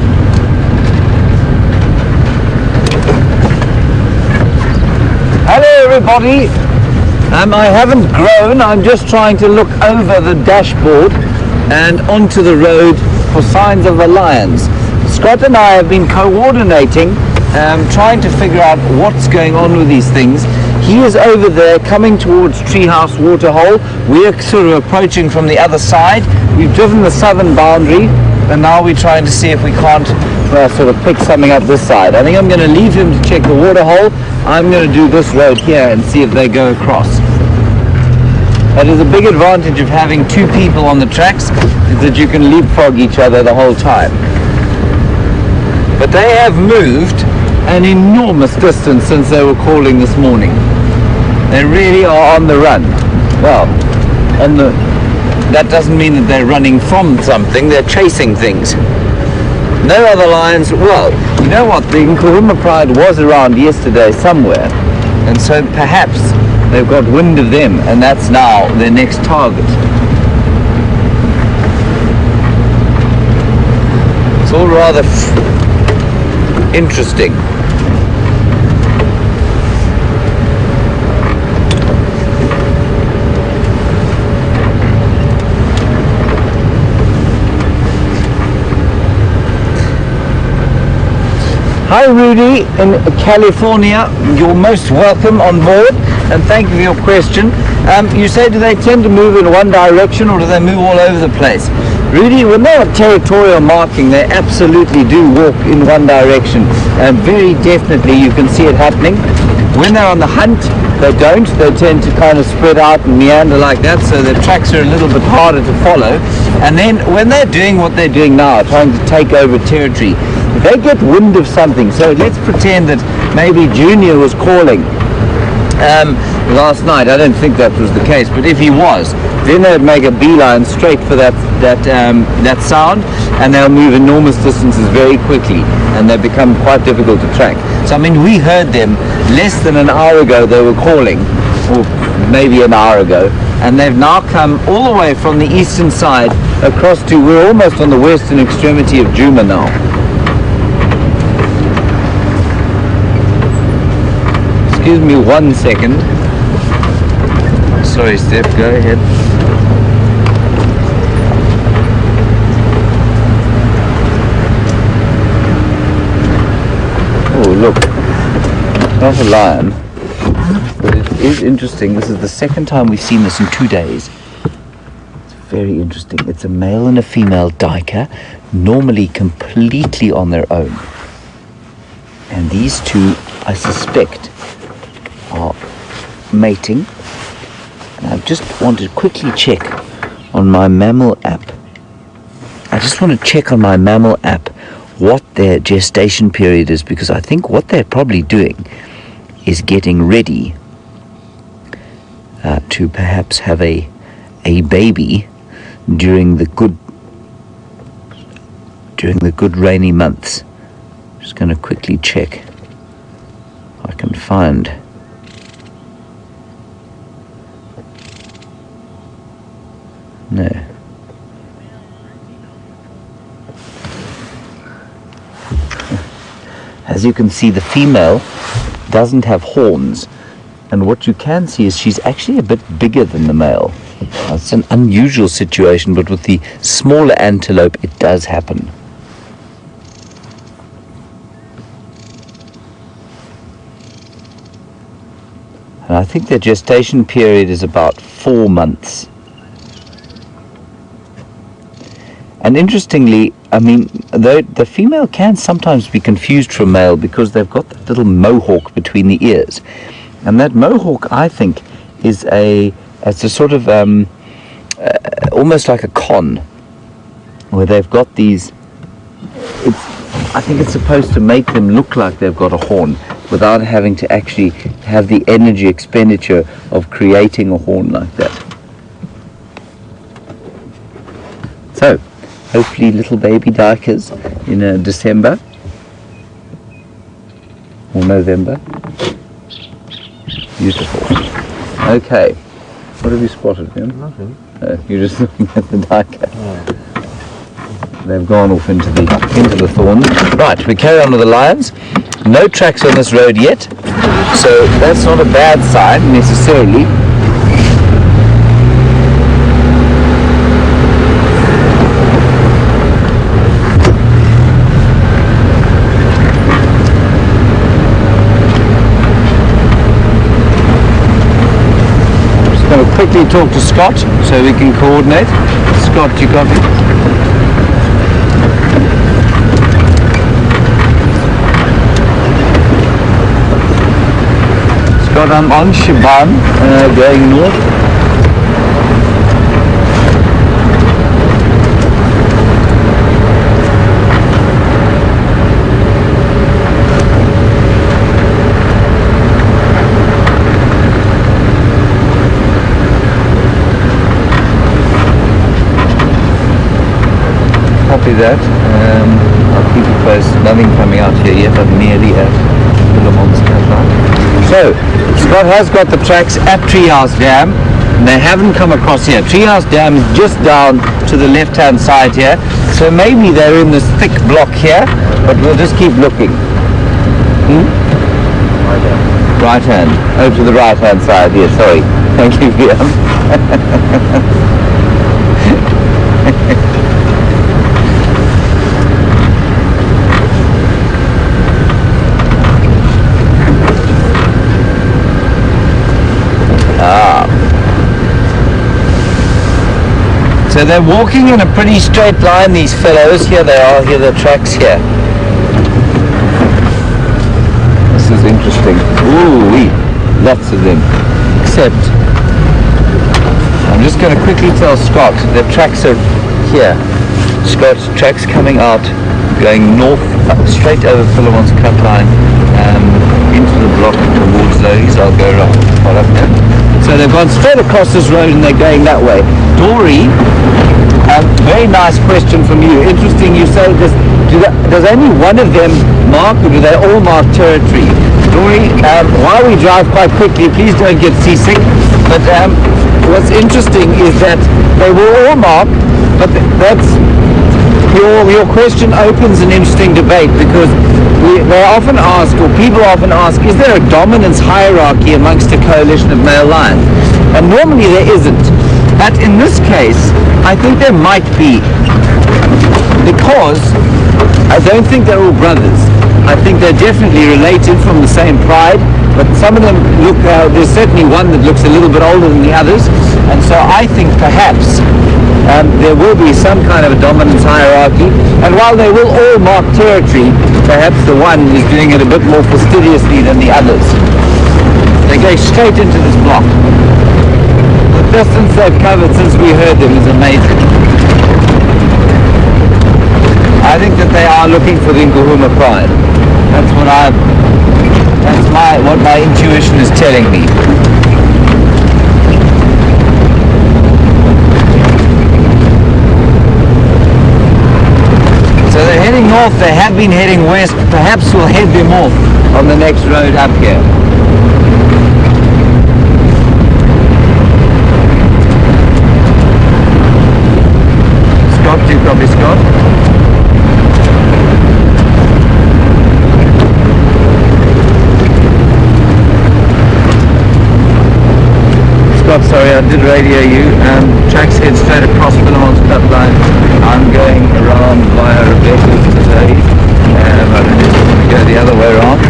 Hello everybody. I haven't grown, I'm just trying to look over the dashboard and onto the road for signs of the lions. Scott and I have been coordinating, trying to figure out what's going on with these things. He is over there coming towards Treehouse Waterhole. We're sort of approaching from the other side. We've driven the southern boundary and now we're trying to see if we can't sort of pick something up this side. I think I'm going to leave him to check the waterhole. I'm going to do this road here and see if they go across. That is a big advantage of having 2 people on the tracks, is that you can leapfrog each other the whole time. But they have moved an enormous distance since they were calling this morning. They really are on the run. Well, that doesn't mean that they're running from something, they're chasing things. No other lions. Well, you know what, the Nkuhuma Pride was around yesterday somewhere, and so perhaps they've got wind of them, and that's now their next target. It's all rather interesting. Hi Rudy in California, you're most welcome on board and thank you for your question. You say, do they tend to move in one direction or do they move all over the place? Rudy, when they're on territorial marking, they absolutely do walk in one direction, and very definitely you can see it happening. When they're on the hunt, they don't. They tend to kind of spread out and meander like that, so their tracks are a little bit harder to follow. And then when they're doing what they're doing now, trying to take over territory, they get wind of something. So let's pretend that maybe Junior was calling last night. I don't think that was the case, but if he was, then they'd make a beeline straight for that sound, and they'll move enormous distances very quickly, and they become quite difficult to track. So I mean, we heard them less than an hour ago. They were calling, or maybe an hour ago, and they've now come all the way from the eastern side across to, we're almost on the western extremity of Djuma now. Excuse me 1 second. Sorry, Steph, go ahead. Oh, look, not a lion, but it is interesting. This is the second time we've seen this in 2 days. It's very interesting. It's a male and a female duiker, normally completely on their own. And these two, I suspect, are mating. And I just want to quickly check on my mammal app. I just want to check on my mammal app what their gestation period is, because I think what they're probably doing is getting ready to perhaps have a baby during the good rainy months. Just going to quickly check if I can find. No. As you can see, the female doesn't have horns, and what you can see is she's actually a bit bigger than the male. It's an unusual situation, but with the smaller antelope it does happen. And I think their gestation period is about 4 months. And interestingly, I mean, the female can sometimes be confused from male because they've got that little mohawk between the ears. And that mohawk, I think, it's a sort of almost like a con, where they've got these, I think it's supposed to make them look like they've got a horn without having to actually have the energy expenditure of creating a horn like that. So, hopefully little baby duikers in December or November. Beautiful. Okay. What have you spotted, Jim? Nothing. You're just looking at the duiker. Oh. They've gone off into the thorns. Right, we carry on with the lions. No tracks on this road yet, so that's not a bad sign necessarily. Quickly talk to Scott so we can coordinate. Scott, you got me? Scott, I'm on Shaban, going north. That I'll keep you posted. Nothing coming out here yet. I'm nearly at the monster. So Scott has got the tracks at Treehouse Dam, and they haven't come across here. Treehouse Dam is just down to the left hand side here, so maybe they're in this thick block here, but we'll just keep looking. Right hand. Oh, to the right hand side here. Sorry. Thank you, Liam. So they're walking in a pretty straight line, these fellows. Here they are, here are the tracks here. This is interesting. Ooh-wee, lots of them. Except, I'm just going to quickly tell Scott, the tracks are here. Scott, tracks coming out going north, straight over Philemon's cut line, into the block towards those. I'll go around. Follow up there. So they've gone straight across this road and they're going that way. Dory, very nice question from you. Interesting, you say does only one of them mark, or do they all mark territory? Dory, while we drive quite quickly, please don't get seasick, but what's interesting is that they will all mark, but that's your question opens an interesting debate, because they often ask, or people often ask, is there a dominance hierarchy amongst a coalition of male lions? And normally there isn't. But in this case, I think there might be, because I don't think they're all brothers. I think they're definitely related from the same pride, but some of them look, there's certainly one that looks a little bit older than the others, and so I think perhaps there will be some kind of a dominance hierarchy, and while they will all mark territory, perhaps the one is doing it a bit more fastidiously than the others. They go straight into this block. The distance they've covered since we heard them is amazing. I think that they are looking for the Nkuhuma pride. That's what my intuition is telling me. So they're heading north, they have been heading west, perhaps we'll head them off on the next road up here. Scott, do you copy, Scott? Scott, sorry, I did radio you. Tracks head straight across Philemon's cut line. I'm going around via Rebecca's today. I don't know if I'm going to go the other way around.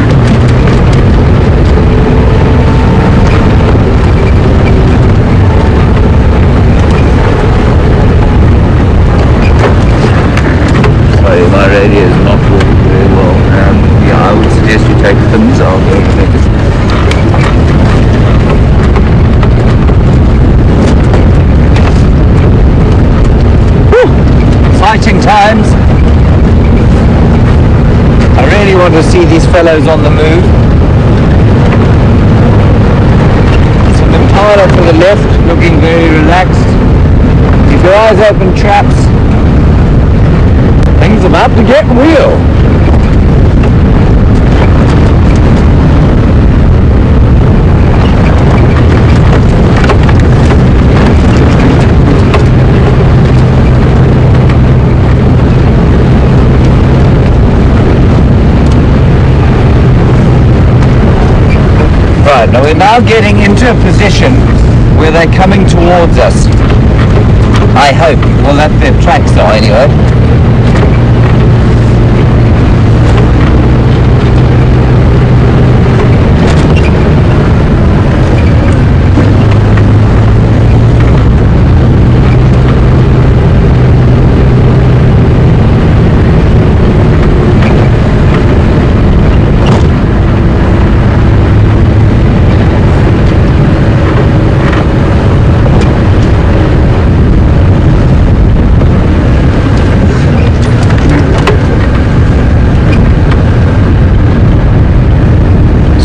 Sorry, my radio is not working very well. Yeah, I would suggest you take fins. I'll go take it. Exciting times. I really want to see these fellows on the move. Some Impala to the left, looking very relaxed. Keep your eyes open, chaps. Things about to get real. Right, now we're now getting into a position where they're coming towards us. I hope. Well, that's their tracks are anyway.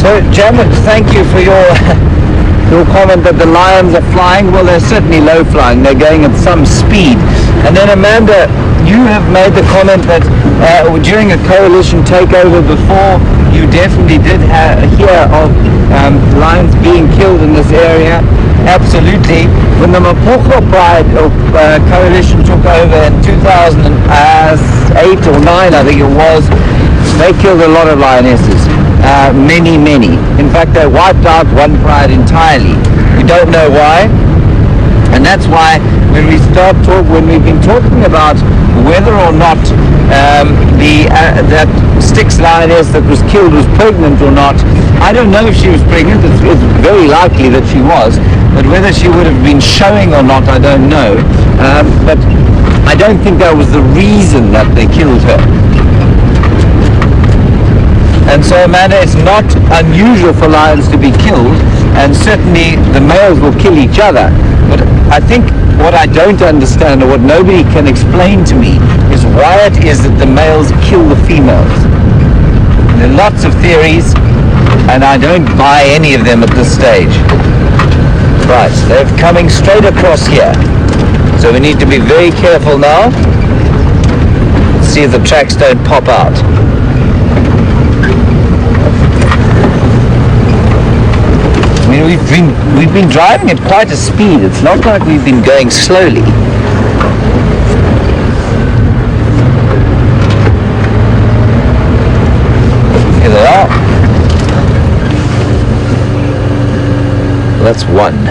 So, Djuma, thank you for your comment that the lions are flying. Well, they're certainly low flying. They're going at some speed. And then, Amanda, you have made the comment that during a coalition takeover before, you definitely did hear of lions being killed in this area. Absolutely. When the Mapocho Pride coalition took over in 2008 or 9, I think it was, they killed a lot of lionesses. Many. In fact, they wiped out one pride entirely. We don't know why, and that's why when we've been talking about whether or not that Styx lioness that was killed was pregnant or not, I don't know if she was pregnant. It's very likely that she was, but whether she would have been showing or not, I don't know. But I don't think that was the reason that they killed her. And so, Amanda, it's not unusual for lions to be killed, and certainly the males will kill each other. But I think what I don't understand, or what nobody can explain to me, is why it is that the males kill the females. There are lots of theories, and I don't buy any of them at this stage. Right, they're coming straight across here. So we need to be very careful now. See if the tracks don't pop out. I mean, we've been driving at quite a speed. It's not like we've been going slowly. Here they are. Well, that's one.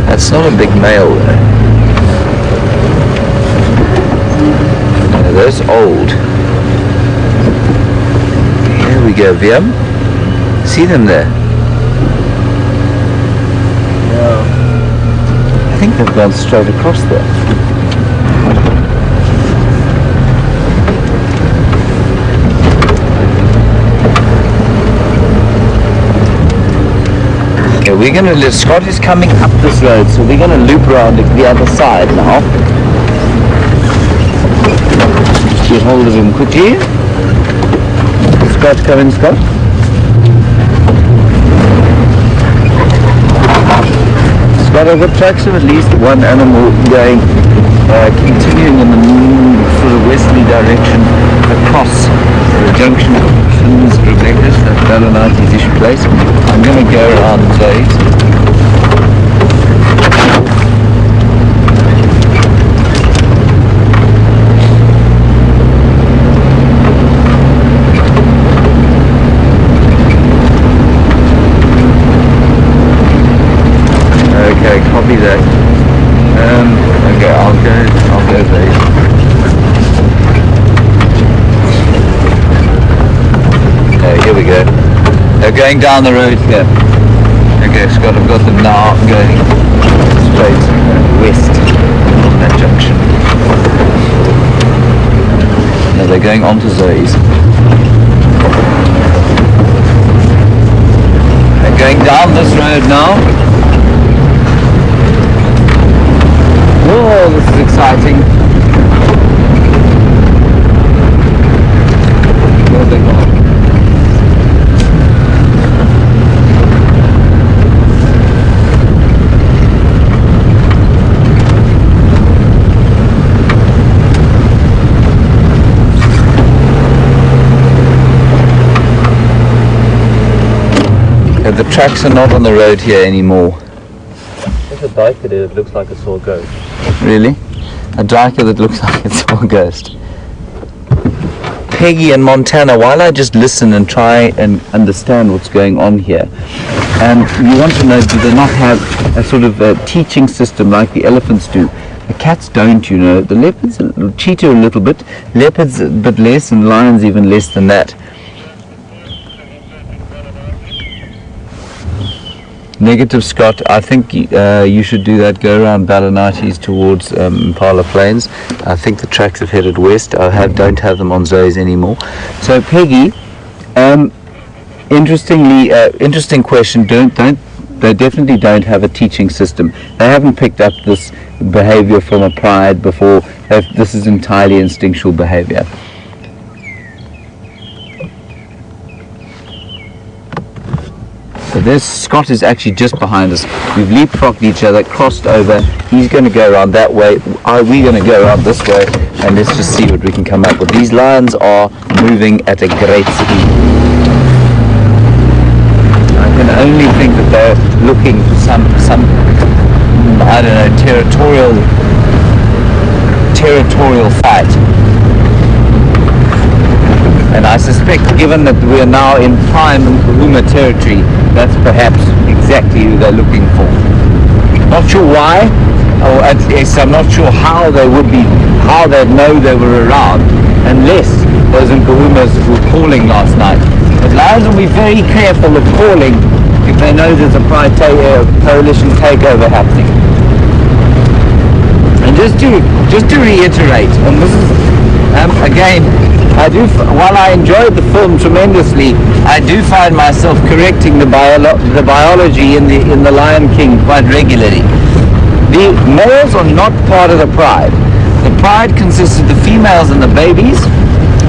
That's not a big male though. No, those old. Here we go, Viam. See them there? I think they've gone straight across there. Okay, we're going to, Scott is coming up this road, so we're going to loop around the other side now. Get hold of him quickly. Scott, come in, Scott. Scott, I've got tracks of at least one animal going, continuing in the sort of westerly direction across the junction of Finn's Rebecca's, that Ballanati's issue place. I'm going to go around those. Okay, copy that. Okay, I'll go there. Here we go. They're going down the road here. Okay, Scott, I've got them now going straight west on that junction. No, they're going on to Zoe's. They're going down this road now. Oh, this is exciting. Where they go? The tracks are not on the road here anymore. There's a biker there that looks like a saw ghost. Really? A driker that looks like it's a ghost. Peggy and Montana, while I just listen and try and understand what's going on here, you want to know, do they not have a sort of a teaching system like the elephants do? The cats don't, you know. The leopards, cheetah a little bit, leopards a bit less, and lions even less than that. Negative, Scott. I think you should do that. Go around Ballanati's towards Impala Plains. I think the tracks have headed west. I don't have them on Zoe's anymore. So Peggy, interesting question. They definitely don't have a teaching system. They haven't picked up this behavior from a pride before. This is entirely instinctual behavior. So there's Scott is actually just behind us. We've leapfrogged each other, crossed over. He's going to go around that way. We're going to go around this way, and let's just see what we can come up with. These lions are moving at a great speed. I can only think that they're looking for some I don't know, territorial fight. And I suspect, given that we are now in prime Kahuma territory, that's perhaps exactly who they're looking for. Not sure why, or at least I'm not sure how they'd know they were around, unless those Nkahumas were calling last night. But lions will be very careful of calling if they know there's a coalition takeover happening. And just to reiterate, and this is again, while I enjoyed the film tremendously, I do find myself correcting the biology in the Lion King quite regularly. The males are not part of the pride. The pride consists of the females and the babies,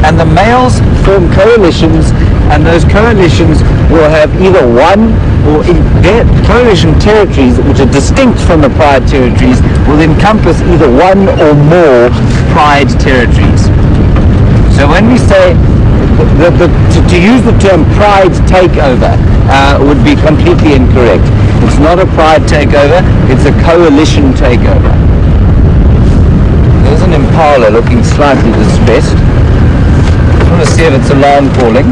and the males form coalitions, and those coalitions will have either one, or in their coalition territories, which are distinct from the pride territories, will encompass either one or more pride territories. So when we say, to use the term pride takeover would be completely incorrect. It's not a pride takeover, it's a coalition takeover. There's an impala looking slightly distressed. I want to see if it's alarm calling.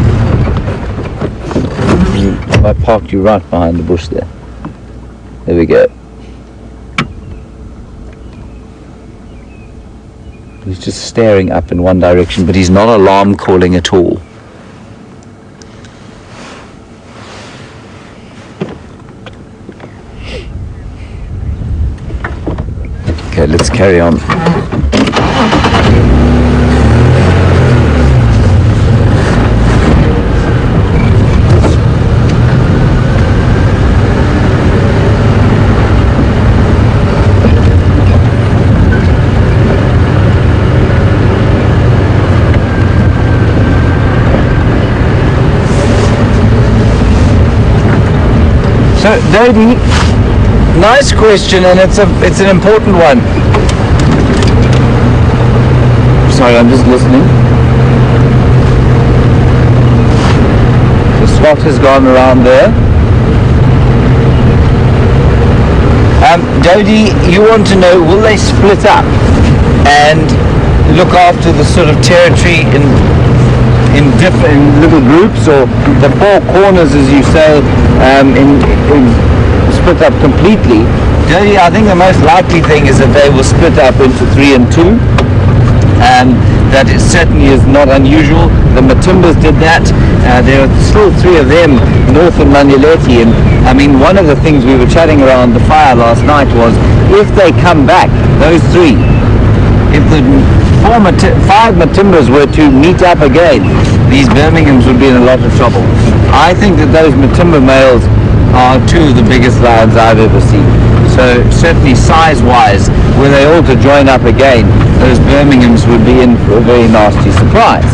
I parked you right behind the bush there. There we go. He's just staring up in one direction, but he's not alarm calling at all. Okay, let's carry on. So, Dodie, nice question, and it's an important one. Sorry, I'm just listening. The Scott has gone around there. Dodie, you want to know, will they split up and look after the sort of territory in different little groups, or the four corners, as you say, in split up completely? Dodie, I think the most likely thing is that they will split up into 3 and 2. That it certainly is not unusual. The Matimbas did that. There are still 3 of them north of Manuleti, and I mean, one of the things we were chatting around the fire last night was, if they come back, those 3, if the 5 Matimbas were to meet up again, these Birminghams would be in a lot of trouble. I think that those Matimba males are 2 of the biggest lions I've ever seen. So certainly size-wise, were they all to join up again, those Birminghams would be in for a very nasty surprise.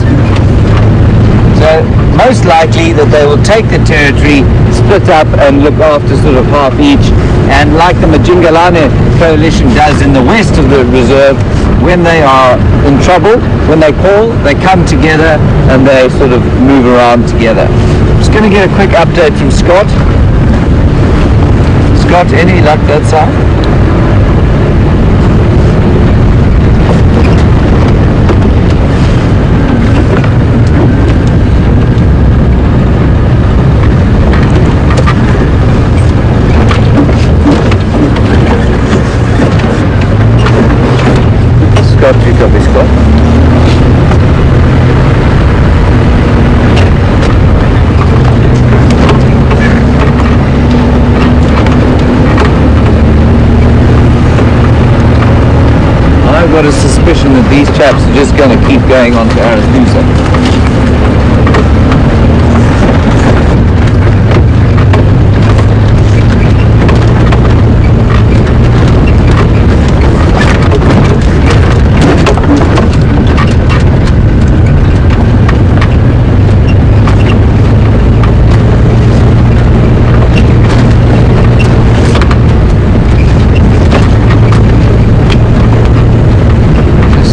So most likely that they will take the territory, split up and look after sort of half each, and like the Majingalane coalition does in the west of the reserve, when they are in trouble, when they call, they come together and they sort of move around together. Just going to get a quick update from Scott. Scott, any luck that side? Scott, you copy, Scott? I've got a suspicion that these chaps are just going to keep going on to Arangusa.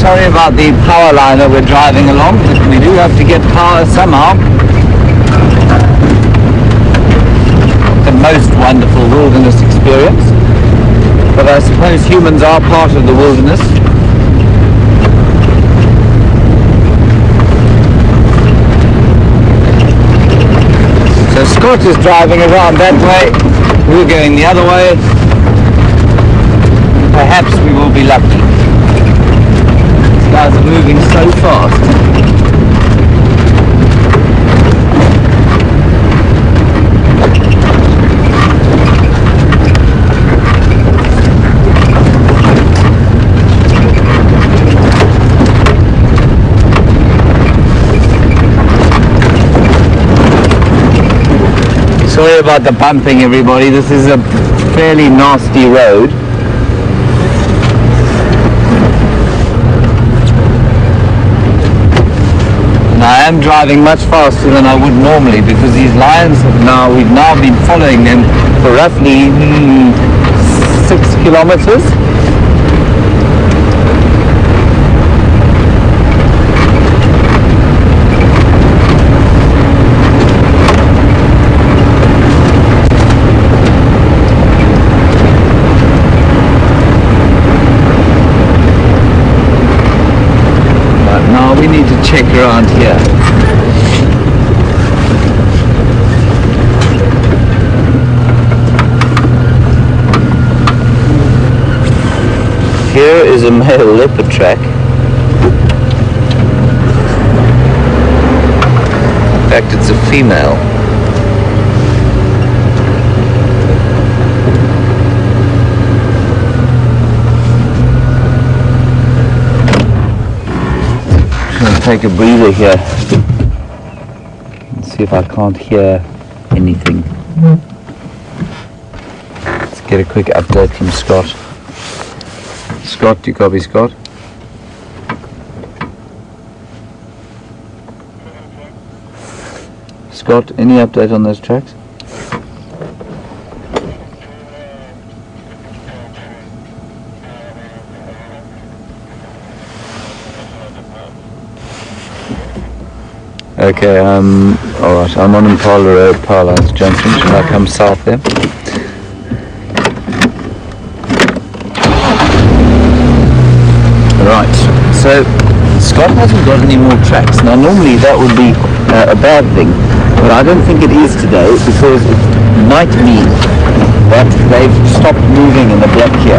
Sorry about the power line that we're driving along, but we do have to get power somehow. The most wonderful wilderness experience, but I suppose humans are part of the wilderness. So Scott is driving around that way, we're going the other way. Perhaps we will be lucky. Guys are moving so fast. Sorry about the bumping, everybody. This is a fairly nasty road. I am driving much faster than I would normally because these lions we've now been following them for roughly 6 kilometers. We need to check around here. Here is a male leopard track. In fact, it's a female. Take a breather here and see if I can't hear anything. Let's get a quick update from Scott. Scott, do you copy, Scott? Scott, any update on those tracks? Okay, alright, I'm on Impala Road, Power Lines Junction. Should I come south there? Right, so Scott hasn't got any more tracks. Now normally that would be a bad thing, but I don't think it is today because it might mean that they've stopped moving in the block here.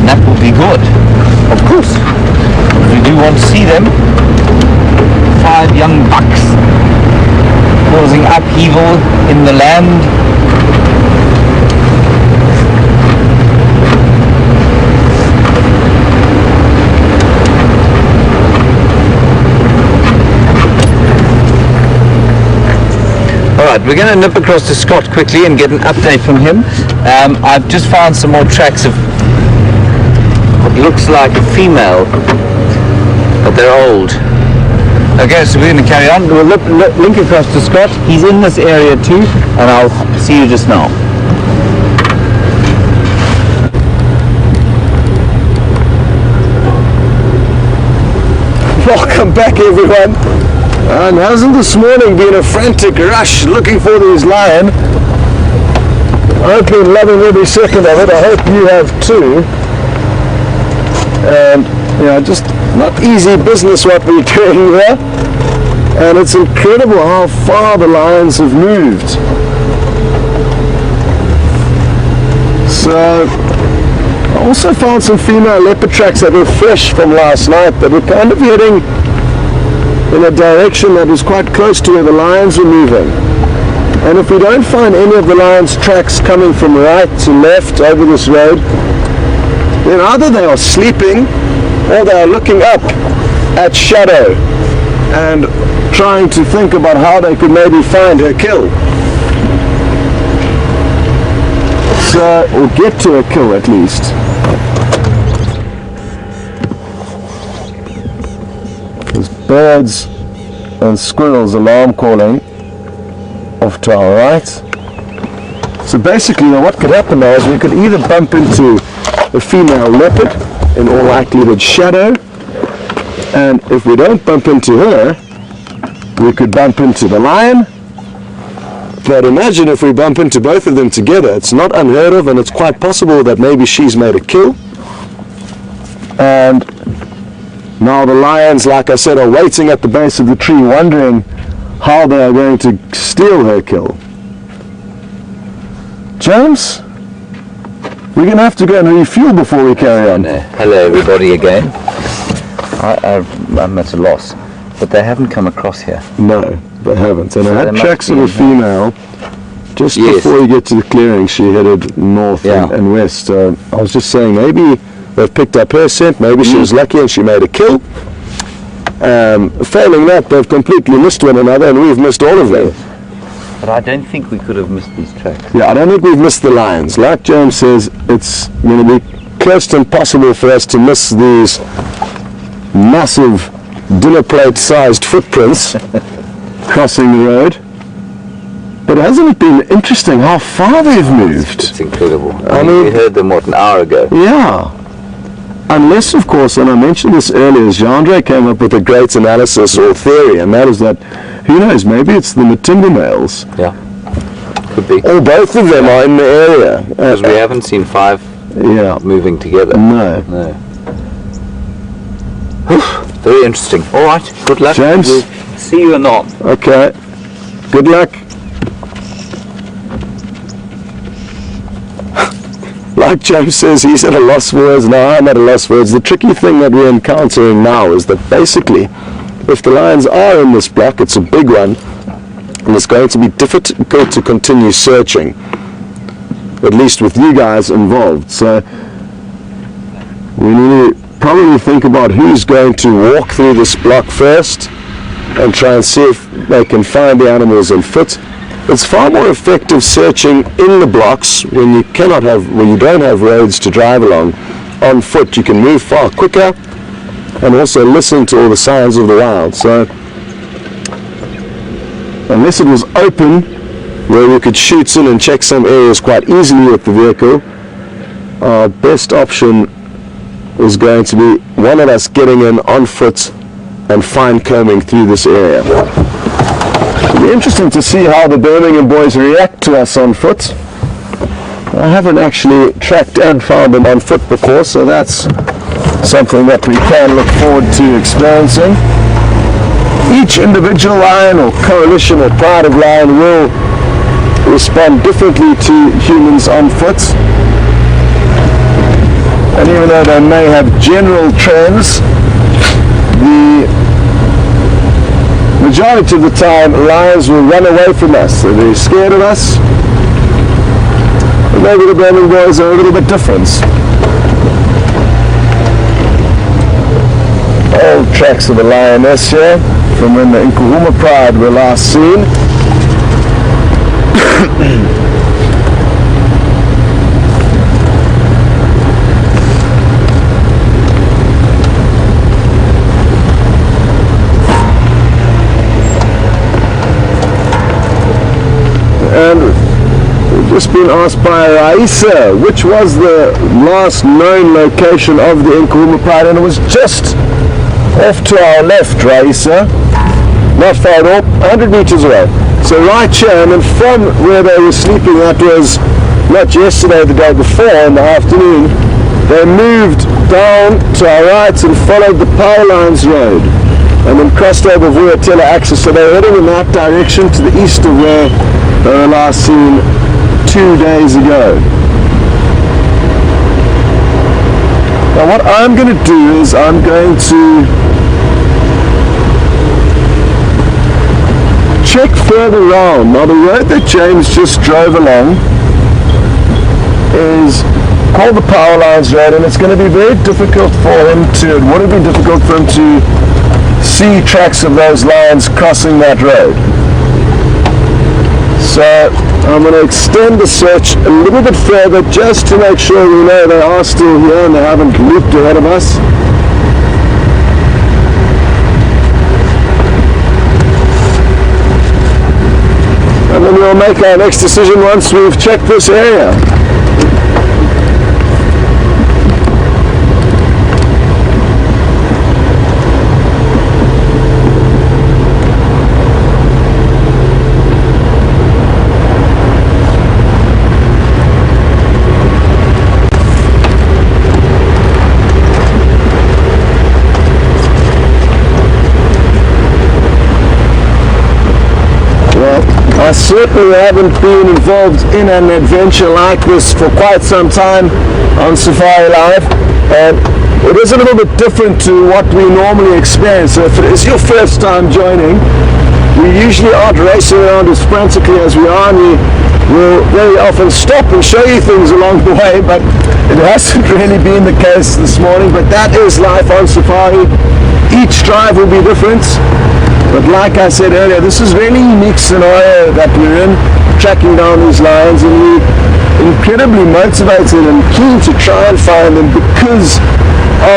And that will be good, of course. We do want to see them. 5 young bucks causing upheaval in the land. Alright, we're going to nip across to Scott quickly and get an update from him. I've just found some more tracks of what looks like a female, but they're old. Okay, so we're going to carry on. We'll link across to Scott. He's in this area too, and I'll see you just now. Welcome back, everyone. And hasn't this morning been a frantic rush looking for these lion? I've been loving every second of it. I hope you have too. And just not easy business what we're doing here, and it's incredible how far the lions have moved. So I also found some female leopard tracks that were fresh from last night that were kind of heading in a direction that was quite close to where the lions were moving. And if we don't find any of the lions' tracks coming from right to left over this road, then either they are sleeping or they are looking up at Shadow and trying to think about how they could maybe find her kill. So, or get to her kill at least. There's birds and squirrels alarm calling off to our right. So basically what could happen now is we could either bump into a female leopard, in all likelihood Shadow, and if we don't bump into her, we could bump into the lion. But imagine if we bump into both of them together. It's not unheard of, and it's quite possible that maybe she's made a kill. And now the lions, like I said, are waiting at the base of the tree, wondering how they are going to steal her kill. James? We're going to have to go and refuel before we carry on. Hello everybody again. I'm at a loss, but they haven't come across here. No, they haven't. And I had tracks of a female just before you get to the clearing. She headed north and west. I was just saying maybe they've picked up her scent, maybe she was lucky and she made a kill. Failing that, they've completely missed one another and we've missed all of them. But I don't think we could have missed these tracks. Yeah, I don't think we've missed the lions. Like James says, it's going to be close to impossible for us to miss these massive dinner plate sized footprints crossing the road. But hasn't it been interesting how far they've moved? It's incredible. I mean, we heard them, what, an hour ago? Yeah. Unless, of course, and I mentioned this earlier, Jean-Andre came up with a great analysis or theory, and that is that, who knows, maybe it's the Matimba males. Yeah, could be. Or both of them are in the area. Because we haven't seen 5 moving together. No. Very interesting. All right, good luck. James? We'll see you or not. Okay. Good luck. Like James says, he's at a loss for words, now I'm at a loss for words. The tricky thing that we're encountering now is that basically, if the lions are in this block, it's a big one, and it's going to be difficult to continue searching, at least with you guys involved. So we need to probably think about who's going to walk through this block first and try and see if they can find the animals on foot. It's far more effective searching in the blocks when you don't have roads to drive along. On foot you can move far quicker and also listen to all the signs of the wild. So unless it was open where we could shoot in and check some areas quite easily with the vehicle, our best option is going to be one of us getting in on foot and fine combing through this area. It'll be interesting to see how the Birmingham boys react to us on foot. I haven't actually tracked and found them on foot before, so that's something that we can look forward to experiencing. Each individual lion or coalition or pride of lion will respond differently to humans on foot. And even though they may have general trends, the majority of the time lions will run away from us. They're very scared of us. But maybe the Birmingham boys are a little bit different. Old tracks of the lioness here from when the Nkuhuma Pride were last seen. And we've just been asked by Raisa which was the last known location of the Nkuhuma Pride, and it was just off to our left, Raisa, not far at all, 100 meters away. So right here, and then from where they were sleeping, that was not yesterday, the day before in the afternoon, they moved down to our right and followed the Power Lines Road and then crossed over Vuyatela axis. So they're heading in that direction to the east of where they were last seen 2 days ago. Now what I'm going to do is I'm going to check further around. Now the road that James just drove along is called the Power Lines Road, and it's going to be very difficult for him to, it would have been difficult for him to see tracks of those lions crossing that road. So I'm going to extend the search a little bit further just to make sure we know they are still here and they haven't looped ahead of us. And then we'll make our next decision once we've checked this area. I certainly haven't been involved in an adventure like this for quite some time on Safari Live, and it is a little bit different to what we normally experience. So if it is your first time joining, we usually aren't racing around as frantically as we are, and we will very often stop and show you things along the way, but it hasn't really been the case this morning. But that is life on safari. Each drive will be different. But like I said earlier, this is really a unique scenario that we're in, tracking down these lions, and we incredibly motivated and keen to try and find them because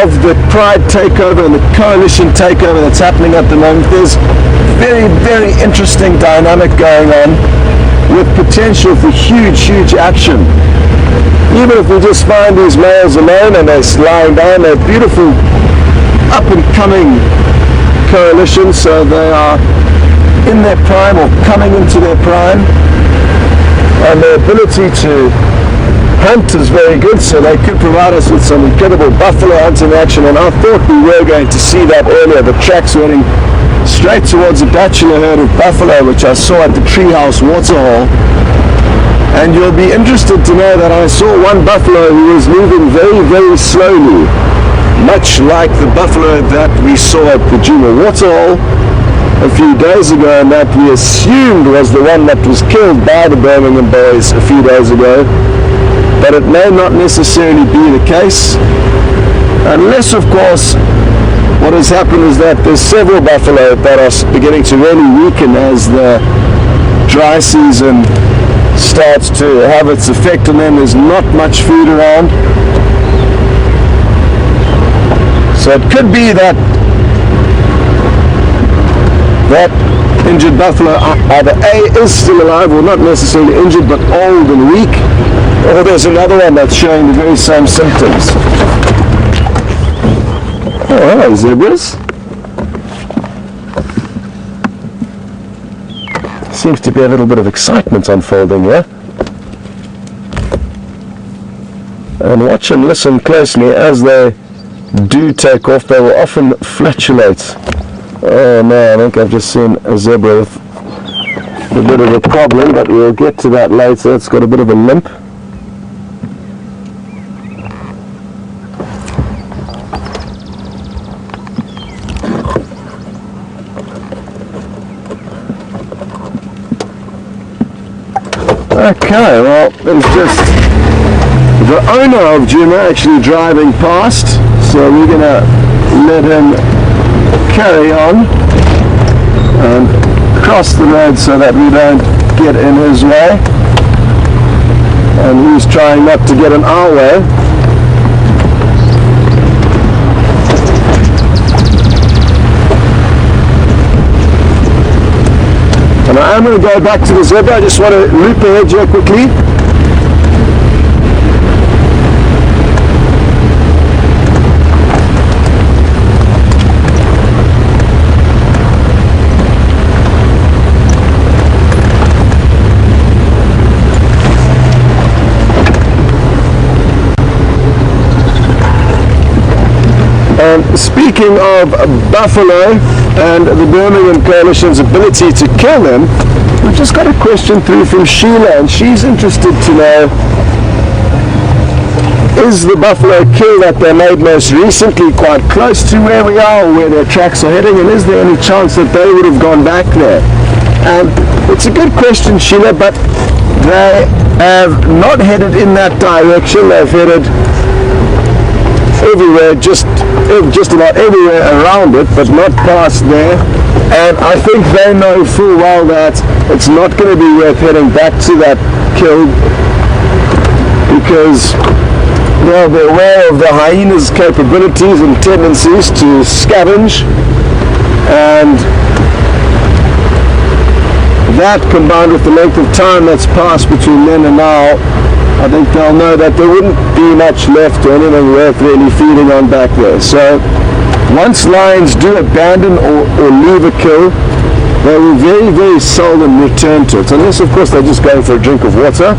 of the pride takeover and the coalition takeover that's happening at the moment. There's very, very interesting dynamic going on with potential for huge action. Even if we just find these males alone and they're lying down, they're beautiful up and coming coalition, so they are in their prime or coming into their prime, and their ability to hunt is very good, so they could provide us with some incredible buffalo hunting action. And I thought we were going to see that earlier. The track's running straight towards a bachelor herd of buffalo which I saw at the treehouse waterhole, and you'll be interested to know that I saw one buffalo who was moving very, very slowly, much like the buffalo that we saw at the Djuma waterhole a few days ago, and that we assumed was the one that was killed by the Birmingham boys a few days ago. But it may not necessarily be the case, unless of course what has happened is that there's several buffalo that are beginning to really weaken as the dry season starts to have its effect on them. There's not much food around, so it could be that that injured buffalo either A, is still alive, or not necessarily injured but old and weak, or there's another one that's showing the very same symptoms. Oh, hello, zebras. Seems to be a little bit of excitement unfolding here. And watch and listen closely as they do take off. They will often flatulate. Oh no, I think I've just seen a zebra with a bit of a problem, but we'll get to that later. It's got a bit of a limp. Okay, well, it's just the owner of Djuma actually driving past, so we're going to let him carry on and cross the road so that we don't get in his way, and he's trying not to get in our way. And I am going to go back to the zebra. I just want to loop ahead here quickly. Speaking of buffalo and the Birmingham Coalition's ability to kill them, we've just got a question through from Sheila, and she's interested to know, is the buffalo kill that they made most recently quite close to where we are, or where their tracks are heading, and is there any chance that they would have gone back there? It's a good question, Sheila, but they have not headed in that direction. They've headed everywhere, just about everywhere around it, but not past there. And I think they know full well that it's not going to be worth heading back to that kill, because they'll be aware of the hyena's capabilities and tendencies to scavenge, and that combined with the length of time that's passed between then and now, I think they'll know that there wouldn't be much left or anything worth really feeding on back there. So once lions do abandon or leave a kill, they will very, very seldom return to it, unless of course they're just going for a drink of water.